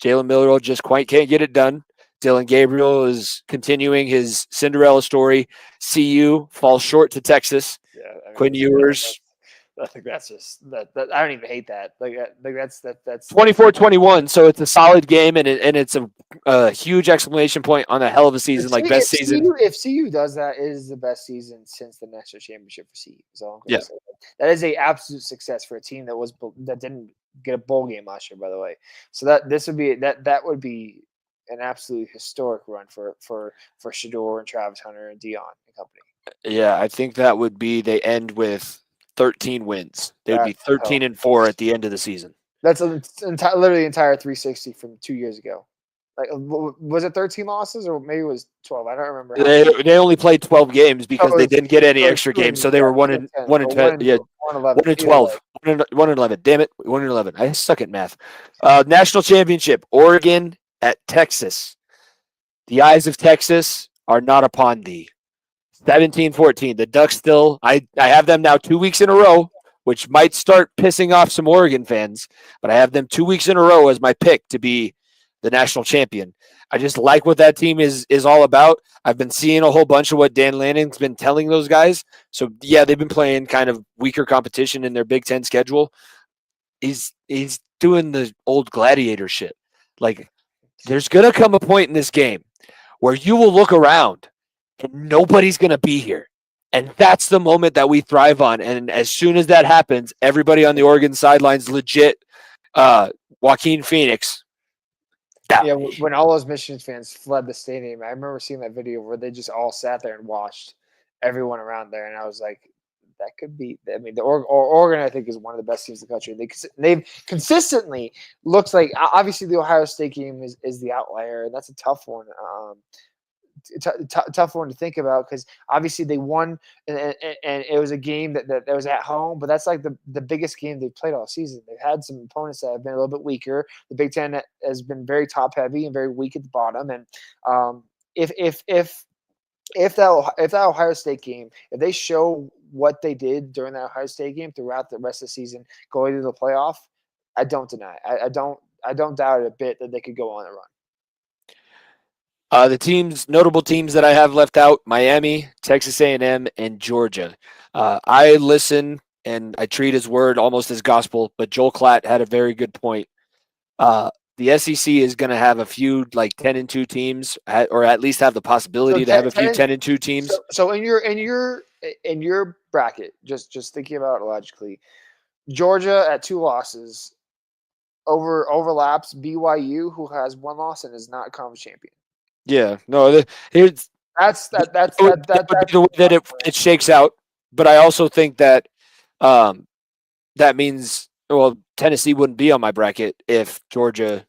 Jalen Miller just quite can't get it done. Dylan Gabriel is continuing his Cinderella story. CU falls short to Texas. Yeah, I mean, Quinn Ewers. I think that's just that. I don't even hate that. That's 24-21. So it's a solid game, and it's a huge exclamation point on a hell of a season, like best season. If CU does that, it is the best season since the national championship for CU. So yeah, that is a absolute success for a team that didn't get a bowl game last year, by the way. So that would be an absolutely historic run for Shador and Travis Hunter and Dion and company. Yeah, I think that would be they end with 13 wins. They would be 13-4 at the end of the season. That's literally the entire 360 from 2 years ago. Like, was it 13 losses or maybe it was 12? I don't remember. They only played 12 games because they didn't get any extra games, so they were 1-10. 1-12. 1-11. Damn it, 1-11. I suck at math. National championship, Oregon at Texas. The eyes of Texas are not upon thee. 17-14. The Ducks still, I have them now 2 weeks in a row, which might start pissing off some Oregon fans, but I have them 2 weeks in a row as my pick to be the national champion. I just like what that team is all about. I've been seeing a whole bunch of what Dan Lanning's been telling those guys. So, yeah, they've been playing kind of weaker competition in their Big Ten schedule. He's doing the old gladiator shit. Like, there's going to come a point in this game where you will look around and nobody's going to be here. And that's the moment that we thrive on. And as soon as that happens, everybody on the Oregon sidelines legit Joaquin Phoenix. Yeah, when all those Michigan fans fled the stadium, I remember seeing that video where they just all sat there and watched everyone around there. And I was like, that could be – I mean, Oregon, I think, is one of the best teams in the country. They've consistently looks like – obviously, the Ohio State game is the outlier, and that's a tough one. Tough one to think about because obviously they won and it was a game that was at home, but that's like the biggest game they've played all season. They've had some opponents that have been a little bit weaker. The Big Ten has been very top heavy and very weak at the bottom. And if that Ohio State game, if they show what they did during that Ohio State game throughout the rest of the season, going to the playoff, I don't deny. I don't doubt it a bit that they could go on a run. The notable teams that I have left out: Miami, Texas A&M, and Georgia. I listen and I treat his word almost as gospel, but Joel Klatt had a very good point. The SEC is going to have a few like 10-2 teams, or at least have the possibility to have a few 10-2 teams. So in your bracket, just thinking about it logically, Georgia at 2 losses overlaps BYU, who has 1 loss and is not conference champion. Yeah, no, that's the way that it shakes out. But I also think that that means, well, Tennessee wouldn't be on my bracket if Georgia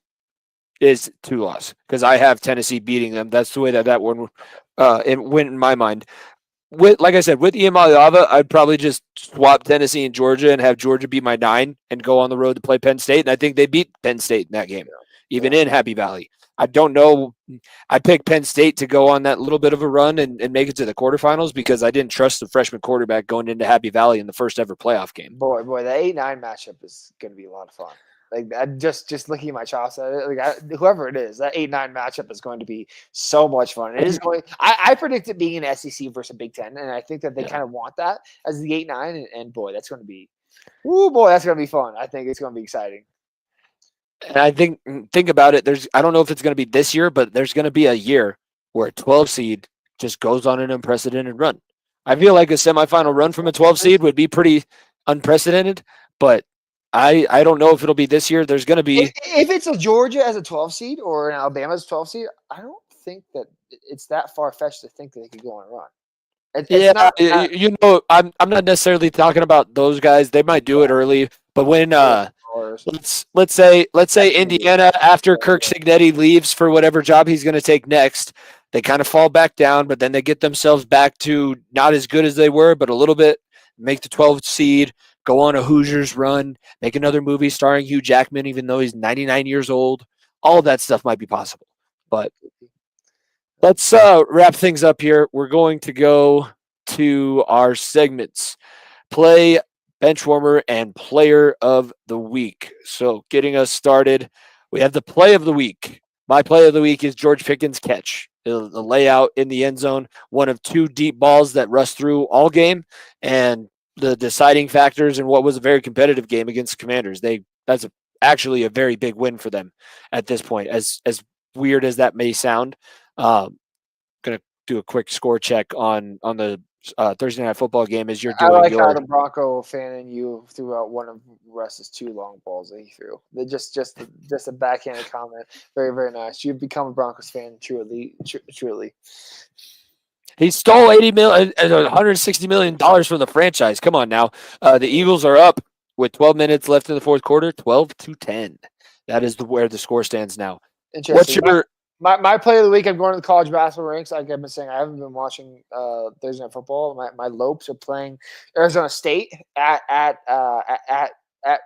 is 2 loss, because I have Tennessee beating them. That's the way that one it went in my mind. Like I said, with Ian Maliava, I'd probably just swap Tennessee and Georgia and have Georgia beat my 9 and go on the road to play Penn State. And I think they beat Penn State in that game, even in Happy Valley. I don't know. I picked Penn State to go on that little bit of a run and make it to the quarterfinals because I didn't trust the freshman quarterback going into Happy Valley in the first ever playoff game. Boy, the 8-9 matchup is going to be a lot of fun. Like, I just looking at my chops at it, like whoever it is, that 8-9 matchup is going to be so much fun. It is going. I predict it being an SEC versus a Big Ten, and I think that they kind of want that as the 8-9. And boy, that's going to be, that's going to be fun. I think it's going to be exciting. And I think about it. I don't know if it's going to be this year, but there's going to be a year where a 12 seed just goes on an unprecedented run. I feel like a semifinal run from a 12 seed would be pretty unprecedented, but I don't know if it'll be this year. There's going to be, if it's a Georgia as a 12 seed or an Alabama as a 12 seed, I don't think that it's that far fetched to think that they could go on a run. I'm not necessarily talking about those guys. They might do it early, but when let's say Indiana, after Kirk Cignetti leaves for whatever job he's going to take next, they kind of fall back down, but then they get themselves back to not as good as they were, but a little bit, make the 12th seed, go on a Hoosiers run, make another movie starring Hugh Jackman, even though he's 99 years old. All of that stuff might be possible. But let's wrap things up here. We're going to go to our segments. Play, Benchwarmer, and Player of the Week. So getting us started, we have the Play of the Week. My Play of the Week is George Pickens' catch. The layout in the end zone, one of 2 deep balls that rushed through all game, and the deciding factors in what was a very competitive game against the Commanders. That's actually a very big win for them at this point, as weird as that may sound. Going to do a quick score check on the Thursday Night Football game as you're doing. I like how the Bronco fan in you threw out one of Russ's 2 long balls that he threw. They're just a backhanded comment. Very, very nice. You've become a Broncos fan truly. He stole $160 million from the franchise. Come on now. The Eagles are up with 12 minutes left in the fourth quarter, 12-10. That is where the score stands now. Interesting. What's your my Play of the Week? I'm going to the college basketball ranks. Like I've been saying, I haven't been watching Thursday Night Football. My Lopes are playing Arizona State at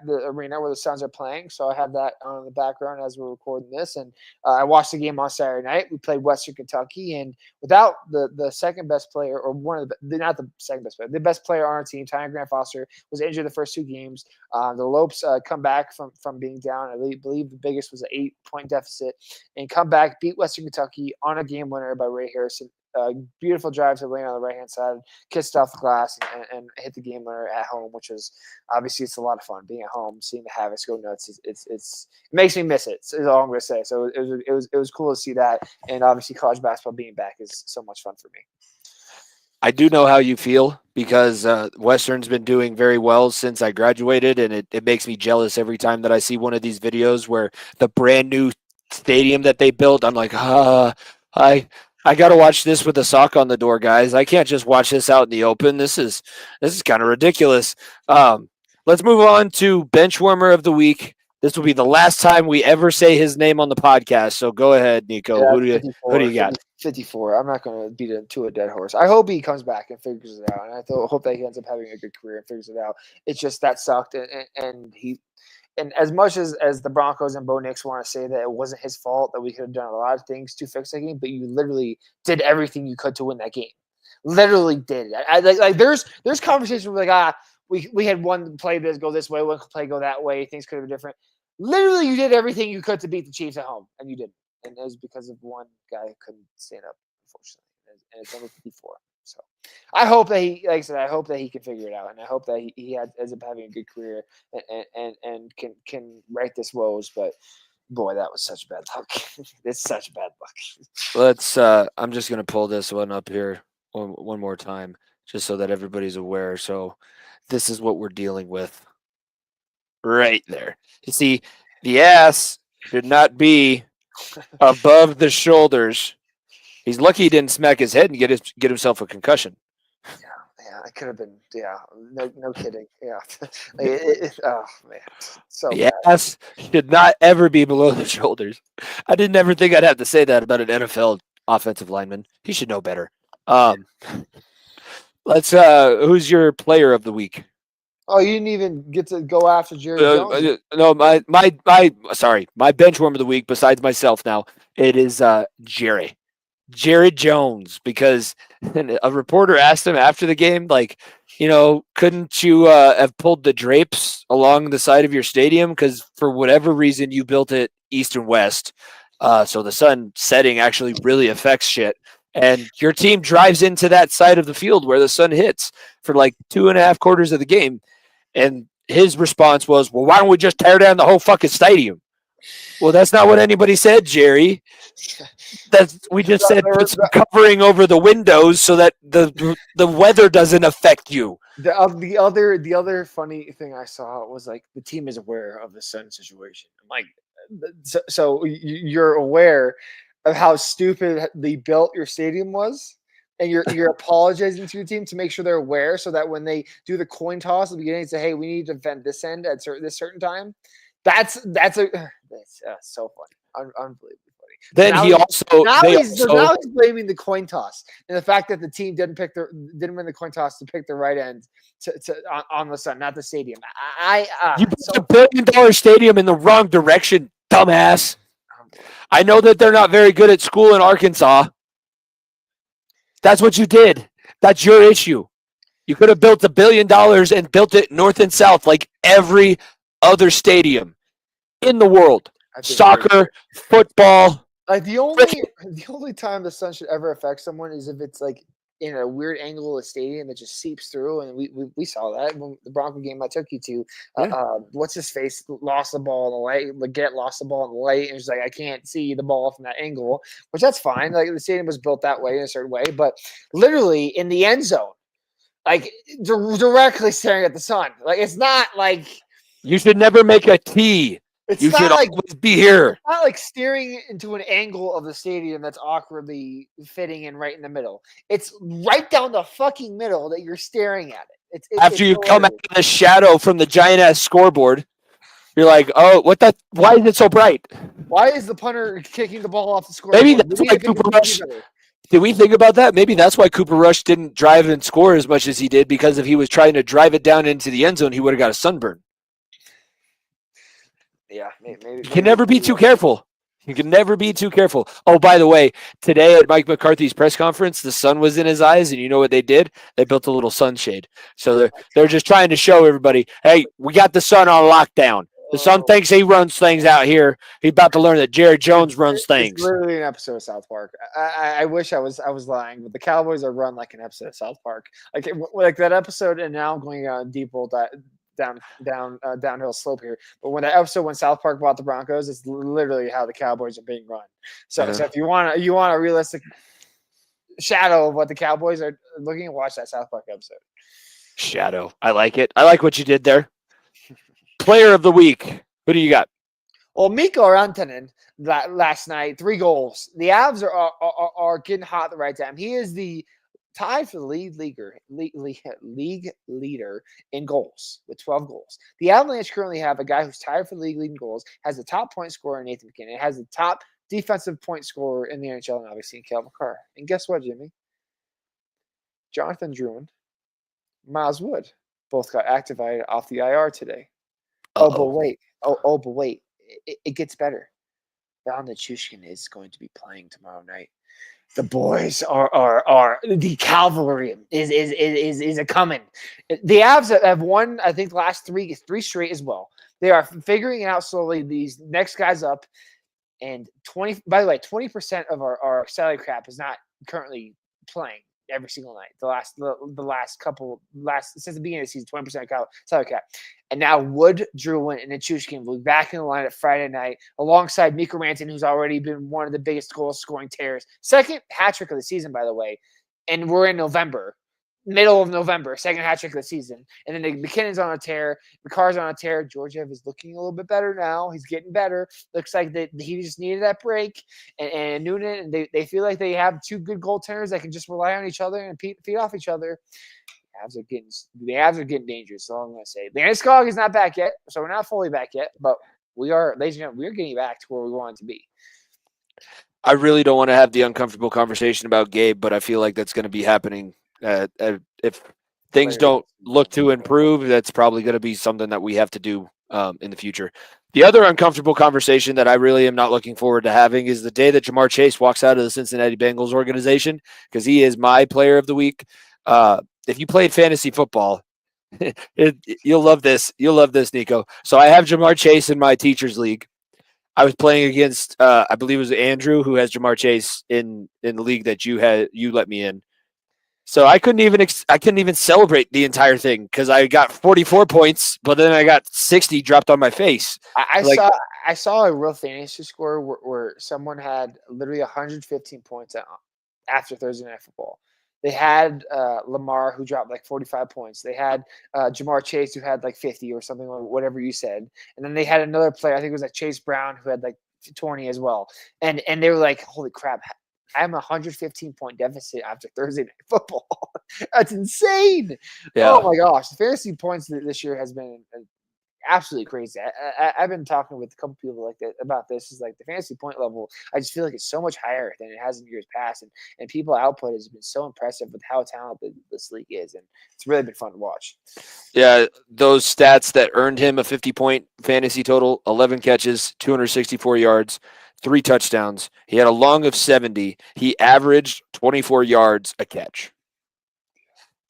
the arena where the Suns are playing. So I have that on in the background as we're recording this. And I watched the game on Saturday night. We played Western Kentucky, and without the second best player, or one of not the second best player, the best player on our team, Tyron Grant Foster, was injured the first 2 games. The Lopes come back from being down. I believe the biggest was an 8-point deficit, and come back, beat Western Kentucky on a game winner by Ray Harrison. Beautiful drive to the lane on the right-hand side, kissed off the glass, and hit the game winner at home, which is obviously it's a lot of fun being at home, seeing the Havocs go nuts. It makes me miss it. Is all I'm gonna say. So it was cool to see that, and obviously college basketball being back is so much fun for me. I do know how you feel because Western's been doing very well since I graduated, and it makes me jealous every time that I see one of these videos where the brand new stadium that they built. I'm like, I got to watch this with a sock on the door, guys. I can't just watch this out in the open. This is kind of ridiculous. Let's move on to Benchwarmer of the Week. This will be the last time we ever say his name on the podcast. So go ahead, Nico. Yeah, who do you got? 54. I'm not going to beat it to a dead horse. I hope he comes back and figures it out. And I hope that he ends up having a good career and figures it out. It's just that sucked. And as much as the Broncos and Bo Nix want to say that it wasn't his fault, that we could have done a lot of things to fix the game, but you literally did everything you could to win that game. Literally did. Like there's conversations where like we had one play go this way, one play go that way. Things could have been different. Literally, you did everything you could to beat the Chiefs at home, and you didn't. And it was because of one guy who couldn't stand up, unfortunately. And it's only 54. So I hope that he, like I said, I hope that he can figure it out, and I hope that he ends up having a good career and can right this woes. But boy, that was such bad luck. It's such bad luck. Let's. I'm just gonna pull this one up here one more time, just so that everybody's aware. So, this is what we're dealing with right there. You see, the ass should not be above the shoulders. He's lucky he didn't smack his head and get himself a concussion. Yeah, it could have been. Yeah, no kidding. Yeah, oh man, so The bad. ass should not ever be below the shoulders. I didn't ever think I'd have to say that about an NFL offensive lineman. He should know better. Let's. Who's your player of the week? Oh, you didn't even get to go after Jerry Jones. No, my bench warmer of the week. Besides myself, now it is Jared Jones, because a reporter asked him after the game, like, couldn't you have pulled the drapes along the side of your stadium? Because for whatever reason, you built it east and west. So the sun setting actually really affects shit. And your team drives into that side of the field where the sun hits for like 2.5 quarters of the game. And his response was, well, why don't we just tear down the whole fucking stadium? Well, that's not what anybody said, Jerry. We just said put some covering over the windows so that the weather doesn't affect you. The other funny thing I saw was like the team is aware of the sun situation. I'm like, so you're aware of how stupidly built your stadium was, and you're apologizing to your team to make sure they're aware, so that when they do the coin toss at the beginning, say, hey, we need to defend this end at this certain time. That's so funny, unbelievably funny. Then now he's blaming the coin toss and the fact that the team didn't win the coin toss to pick the right end on the sun, not the stadium. You put a $1 billion stadium in the wrong direction, dumbass. I know that they're not very good at school in Arkansas. That's what you did. That's your issue. You could have built $1 billion and built it north and south like every other stadium in the world. Soccer, football. Like the only time the sun should ever affect someone is if it's like in a weird angle of the stadium that just seeps through, and we saw that when the Bronco game I took you to. What's his face lost the ball in the light. Leggett lost the ball in the light, and it's like I can't see the ball from that angle, which that's fine. Like the stadium was built that way in a certain way, but literally in the end zone, like directly staring at the sun. Like it's not like you should never make a T. You should always be here. It's not like staring into an angle of the stadium that's awkwardly fitting in right in the middle. It's right down the fucking middle that you're staring at it. After you come out of the shadow from the giant ass scoreboard, you're like, oh, what that? Why is it so bright? Why is the punter kicking the ball off the scoreboard? Maybe that's why Cooper Rush. Did we think about that? Maybe that's why Cooper Rush didn't drive and score as much as he did, because if he was trying to drive it down into the end zone, he would have got a sunburn. Yeah, maybe. You can never be too careful. You can never be too careful. Oh, by the way, today at Mike McCarthy's press conference, the sun was in his eyes, and you know what they did? They built a little sunshade. So they're just trying to show everybody, hey, we got the sun on lockdown. The sun thinks he runs things out here. He's about to learn that Jared Jones runs things. It's literally an episode of South Park. I wish I was lying, but the Cowboys are run like an episode of South Park. Like that episode, and now I'm going on deep old downhill slope here. But when that episode when South Park bought the Broncos, it's literally how the Cowboys are being run. So if you want a realistic shadow of what the Cowboys are looking at, watch that South Park episode. Shadow. I like it. I like what you did there. Player of the week. Who do you got? Well, Mikko Rantanen last night, 3 goals. The Avs are getting hot at the right time. He is the tied for the league leader in goals with 12 goals. The Avalanche currently have a guy who's tied for the league leading goals, has the top point scorer in Nathan McKinnon, has the top defensive point scorer in the NHL, and obviously in Cale Makar. And guess what, Jimmy? Jonathan Drouin, Miles Wood, both got activated off the IR today. Uh-oh. But wait. It gets better. Val Nichushkin is going to be playing tomorrow night. The boys are the cavalry is a coming. The Avs have won, I think, the last three straight as well. They are figuring out slowly these next guys up. And 20% of our salary cap is not currently playing every single night. The last since the beginning of the season, 20% salary cap. And now Wood, Druin, and Nichushkin will be back in the lineup Friday night alongside Mikko Rantanen, who's already been one of the biggest goal-scoring tears. Second hat trick of the season, by the way. And we're in November, middle of November, second hat trick of the season. And then McKinnon's on a tear. McCarr's on a tear. Georgiev is looking a little bit better now. He's getting better. Looks like he just needed that break. And Noonan, and they feel like they have two good goaltenders that can just rely on each other and feed off each other. The Avs are getting dangerous. That's all I'm going to say. Landeskog is not back yet, so we're not fully back yet. But we are, ladies and gentlemen, we're getting back to where we want to be. I really don't want to have the uncomfortable conversation about Gabe, but I feel like that's going to be happening. If things don't look to improve, that's probably going to be something that we have to do in the future. The other uncomfortable conversation that I really am not looking forward to having is the day that Jamar Chase walks out of the Cincinnati Bengals organization, because he is my player of the week. If you played fantasy football, you'll love this. You'll love this, Nico. So I have Jamar Chase in my teachers league. I was playing against, I believe it was Andrew, who has Jamar Chase in the league that you let me in. So I couldn't even celebrate the entire thing because I got 44 points, but then I got 60 dropped on my face. I saw a real fantasy score where someone had literally 115 points after Thursday Night Football. They had Lamar, who dropped like 45 points. They had Jamar Chase, who had like 50 or something, or whatever you said. And then they had another player, I think it was like Chase Brown, who had like 20 as well. And they were like, holy crap, I'm a 115-point deficit after Thursday Night Football. That's insane. Yeah. Oh, my gosh. The fantasy points this year has been absolutely crazy. I've been talking with a couple people like that about this. Is like the fantasy point level, I just feel like it's so much higher than it has in years past. And people output has been so impressive with how talented this league is. And it's really been fun to watch. Yeah, those stats that earned him a 50-point fantasy total: 11 catches, 264 yards, 3 touchdowns. He had a long of 70. He averaged 24 yards a catch.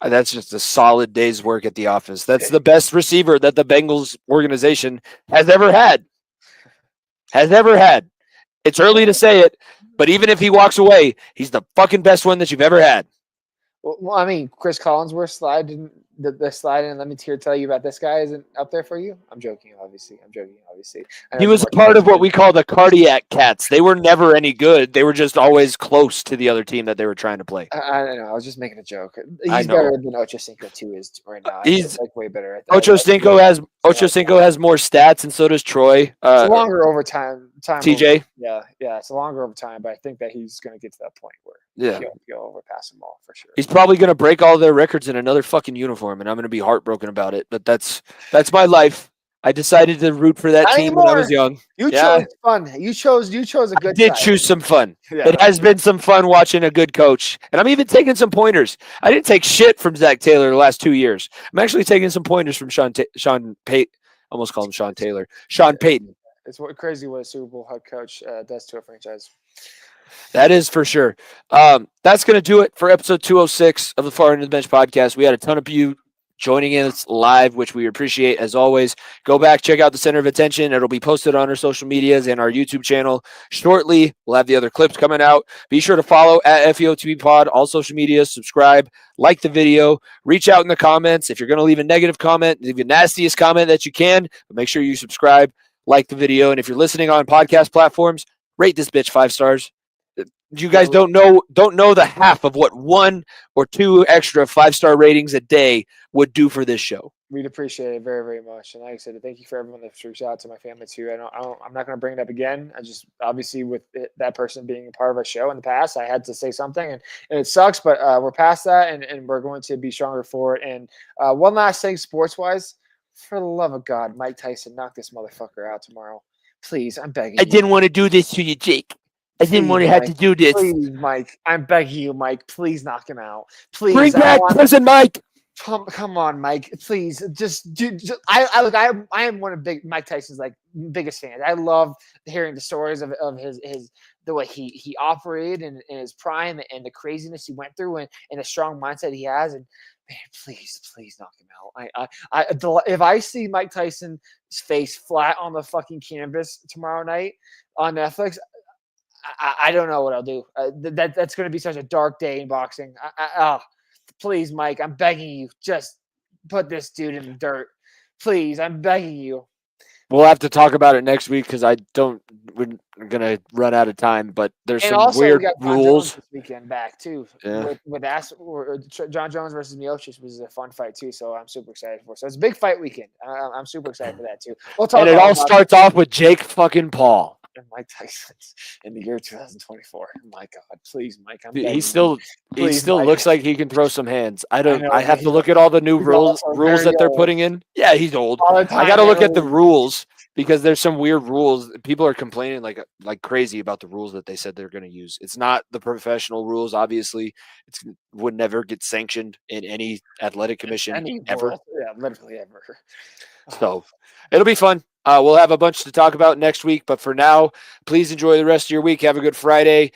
That's just a solid day's work at the office. That's the best receiver that the Bengals organization has ever had. It's early to say it, but even if he walks away, he's the fucking best one that you've ever had. Well, I mean, Chris Collinsworth slide and let me tell you about this guy isn't up there for you. I'm joking, obviously. He was a part of what we call the cardiac cats. They were never any good. They were just always close to the other team that they were trying to play. I don't know. I was just making a joke. He's better than Ocho Cinco 2 is right now. He's like way better. Ocho Cinco has more stats, and so does Troy. It's a longer overtime. TJ. Yeah, it's a longer overtime, but I think that he's going to get to that point where he'll overpass them all for sure. He's probably going to break all their records in another fucking uniform, and I'm going to be heartbroken about it. But that's my life. I decided to root for that team when I was young. You chose fun. You chose a good. I did choose some fun. Yeah. It has been some fun watching a good coach, and I'm even taking some pointers. I didn't take shit from Zach Taylor the last 2 years. I'm actually taking some pointers from Sean Payton. Almost called him Sean Taylor. Sean Payton. It's crazy what a Super Bowl head coach does to a franchise. That is for sure. That's going to do it for episode 206 of the Far End of the Bench podcast. We had a ton of you joining us live, which we appreciate as always. Go back, check out the Center of Attention. It'll be posted on our social medias and our YouTube channel shortly. We'll have the other clips coming out. Be sure to follow at FEOTB Pod, all social media, subscribe, like the video, reach out in the comments. If you're going to leave a negative comment, leave the nastiest comment that you can, but make sure you subscribe, like the video. And if you're listening on podcast platforms, rate this bitch 5 stars. You guys don't know the half of what 1 or 2 extra 5-star ratings a day would do for this show. We'd appreciate it very, very much. And like I said, thank you for everyone that's reached out to my family too. I'm not going to bring it up again. I just obviously with that person being a part of our show in the past, I had to say something, and it sucks, but we're past that, and we're going to be stronger for it. And one last thing, sports wise, for the love of God, Mike Tyson, knock this motherfucker out tomorrow, please. I'm begging. I didn't want to do this to you, Jake. I didn't want to have to do this. Please, Mike. I'm begging you, Mike. Please knock him out. Please. Bring back Prison Mike. Come on, Mike. Please, I am one of Mike Tyson's biggest fans. I love hearing the stories of his the way he operated in his prime and the craziness he went through and the strong mindset he has. And man, please knock him out. If I see Mike Tyson's face flat on the fucking canvas tomorrow night on Netflix, I don't know what I'll do. That's going to be such a dark day in boxing. Please, Mike, I'm begging you, just put this dude in the dirt. Please, I'm begging you. We'll have to talk about it next week because we're gonna run out of time. But there's some also, weird we got John rules Jones this weekend back too. Yeah. With John Jones versus Miocic was a fun fight too. So I'm super excited for. So it's a big fight weekend. I'm super excited for that too. We'll talk. And it all starts off with Jake fucking Paul. And Mike Tyson in the year 2024. My God, please, Mike. He still Mike. looks like he can throw some hands. I know, have to look at all the new rules that they're putting in. Yeah, he's old. I got to look at the rules because there's some weird rules. People are complaining like crazy about the rules that they said they're going to use. It's not the professional rules. Obviously, it would never get sanctioned in any athletic commission ever. Yeah, literally ever. So it'll be fun. We'll have a bunch to talk about next week, but for now, please enjoy the rest of your week. Have a good Friday.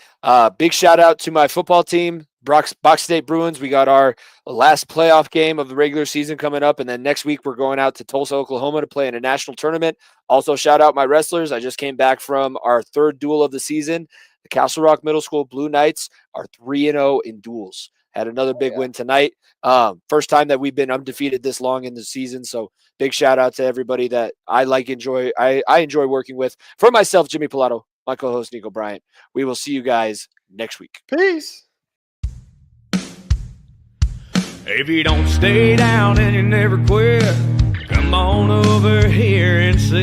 Big shout out to my football team, Box State Bruins. We got our last playoff game of the regular season coming up, and then next week we're going out to Tulsa, Oklahoma to play in a national tournament. Also, shout out my wrestlers. I just came back from our third duel of the season. The Castle Rock Middle School Blue Knights are 3-0 in duels. Had another big win tonight. First time that we've been undefeated this long in the season. So big shout out to everybody that I enjoy working with. For myself, Jimmy Pilato, my co-host Nico Bryant. We will see you guys next week. Peace. If you don't stay down and you never quit, come on over here and see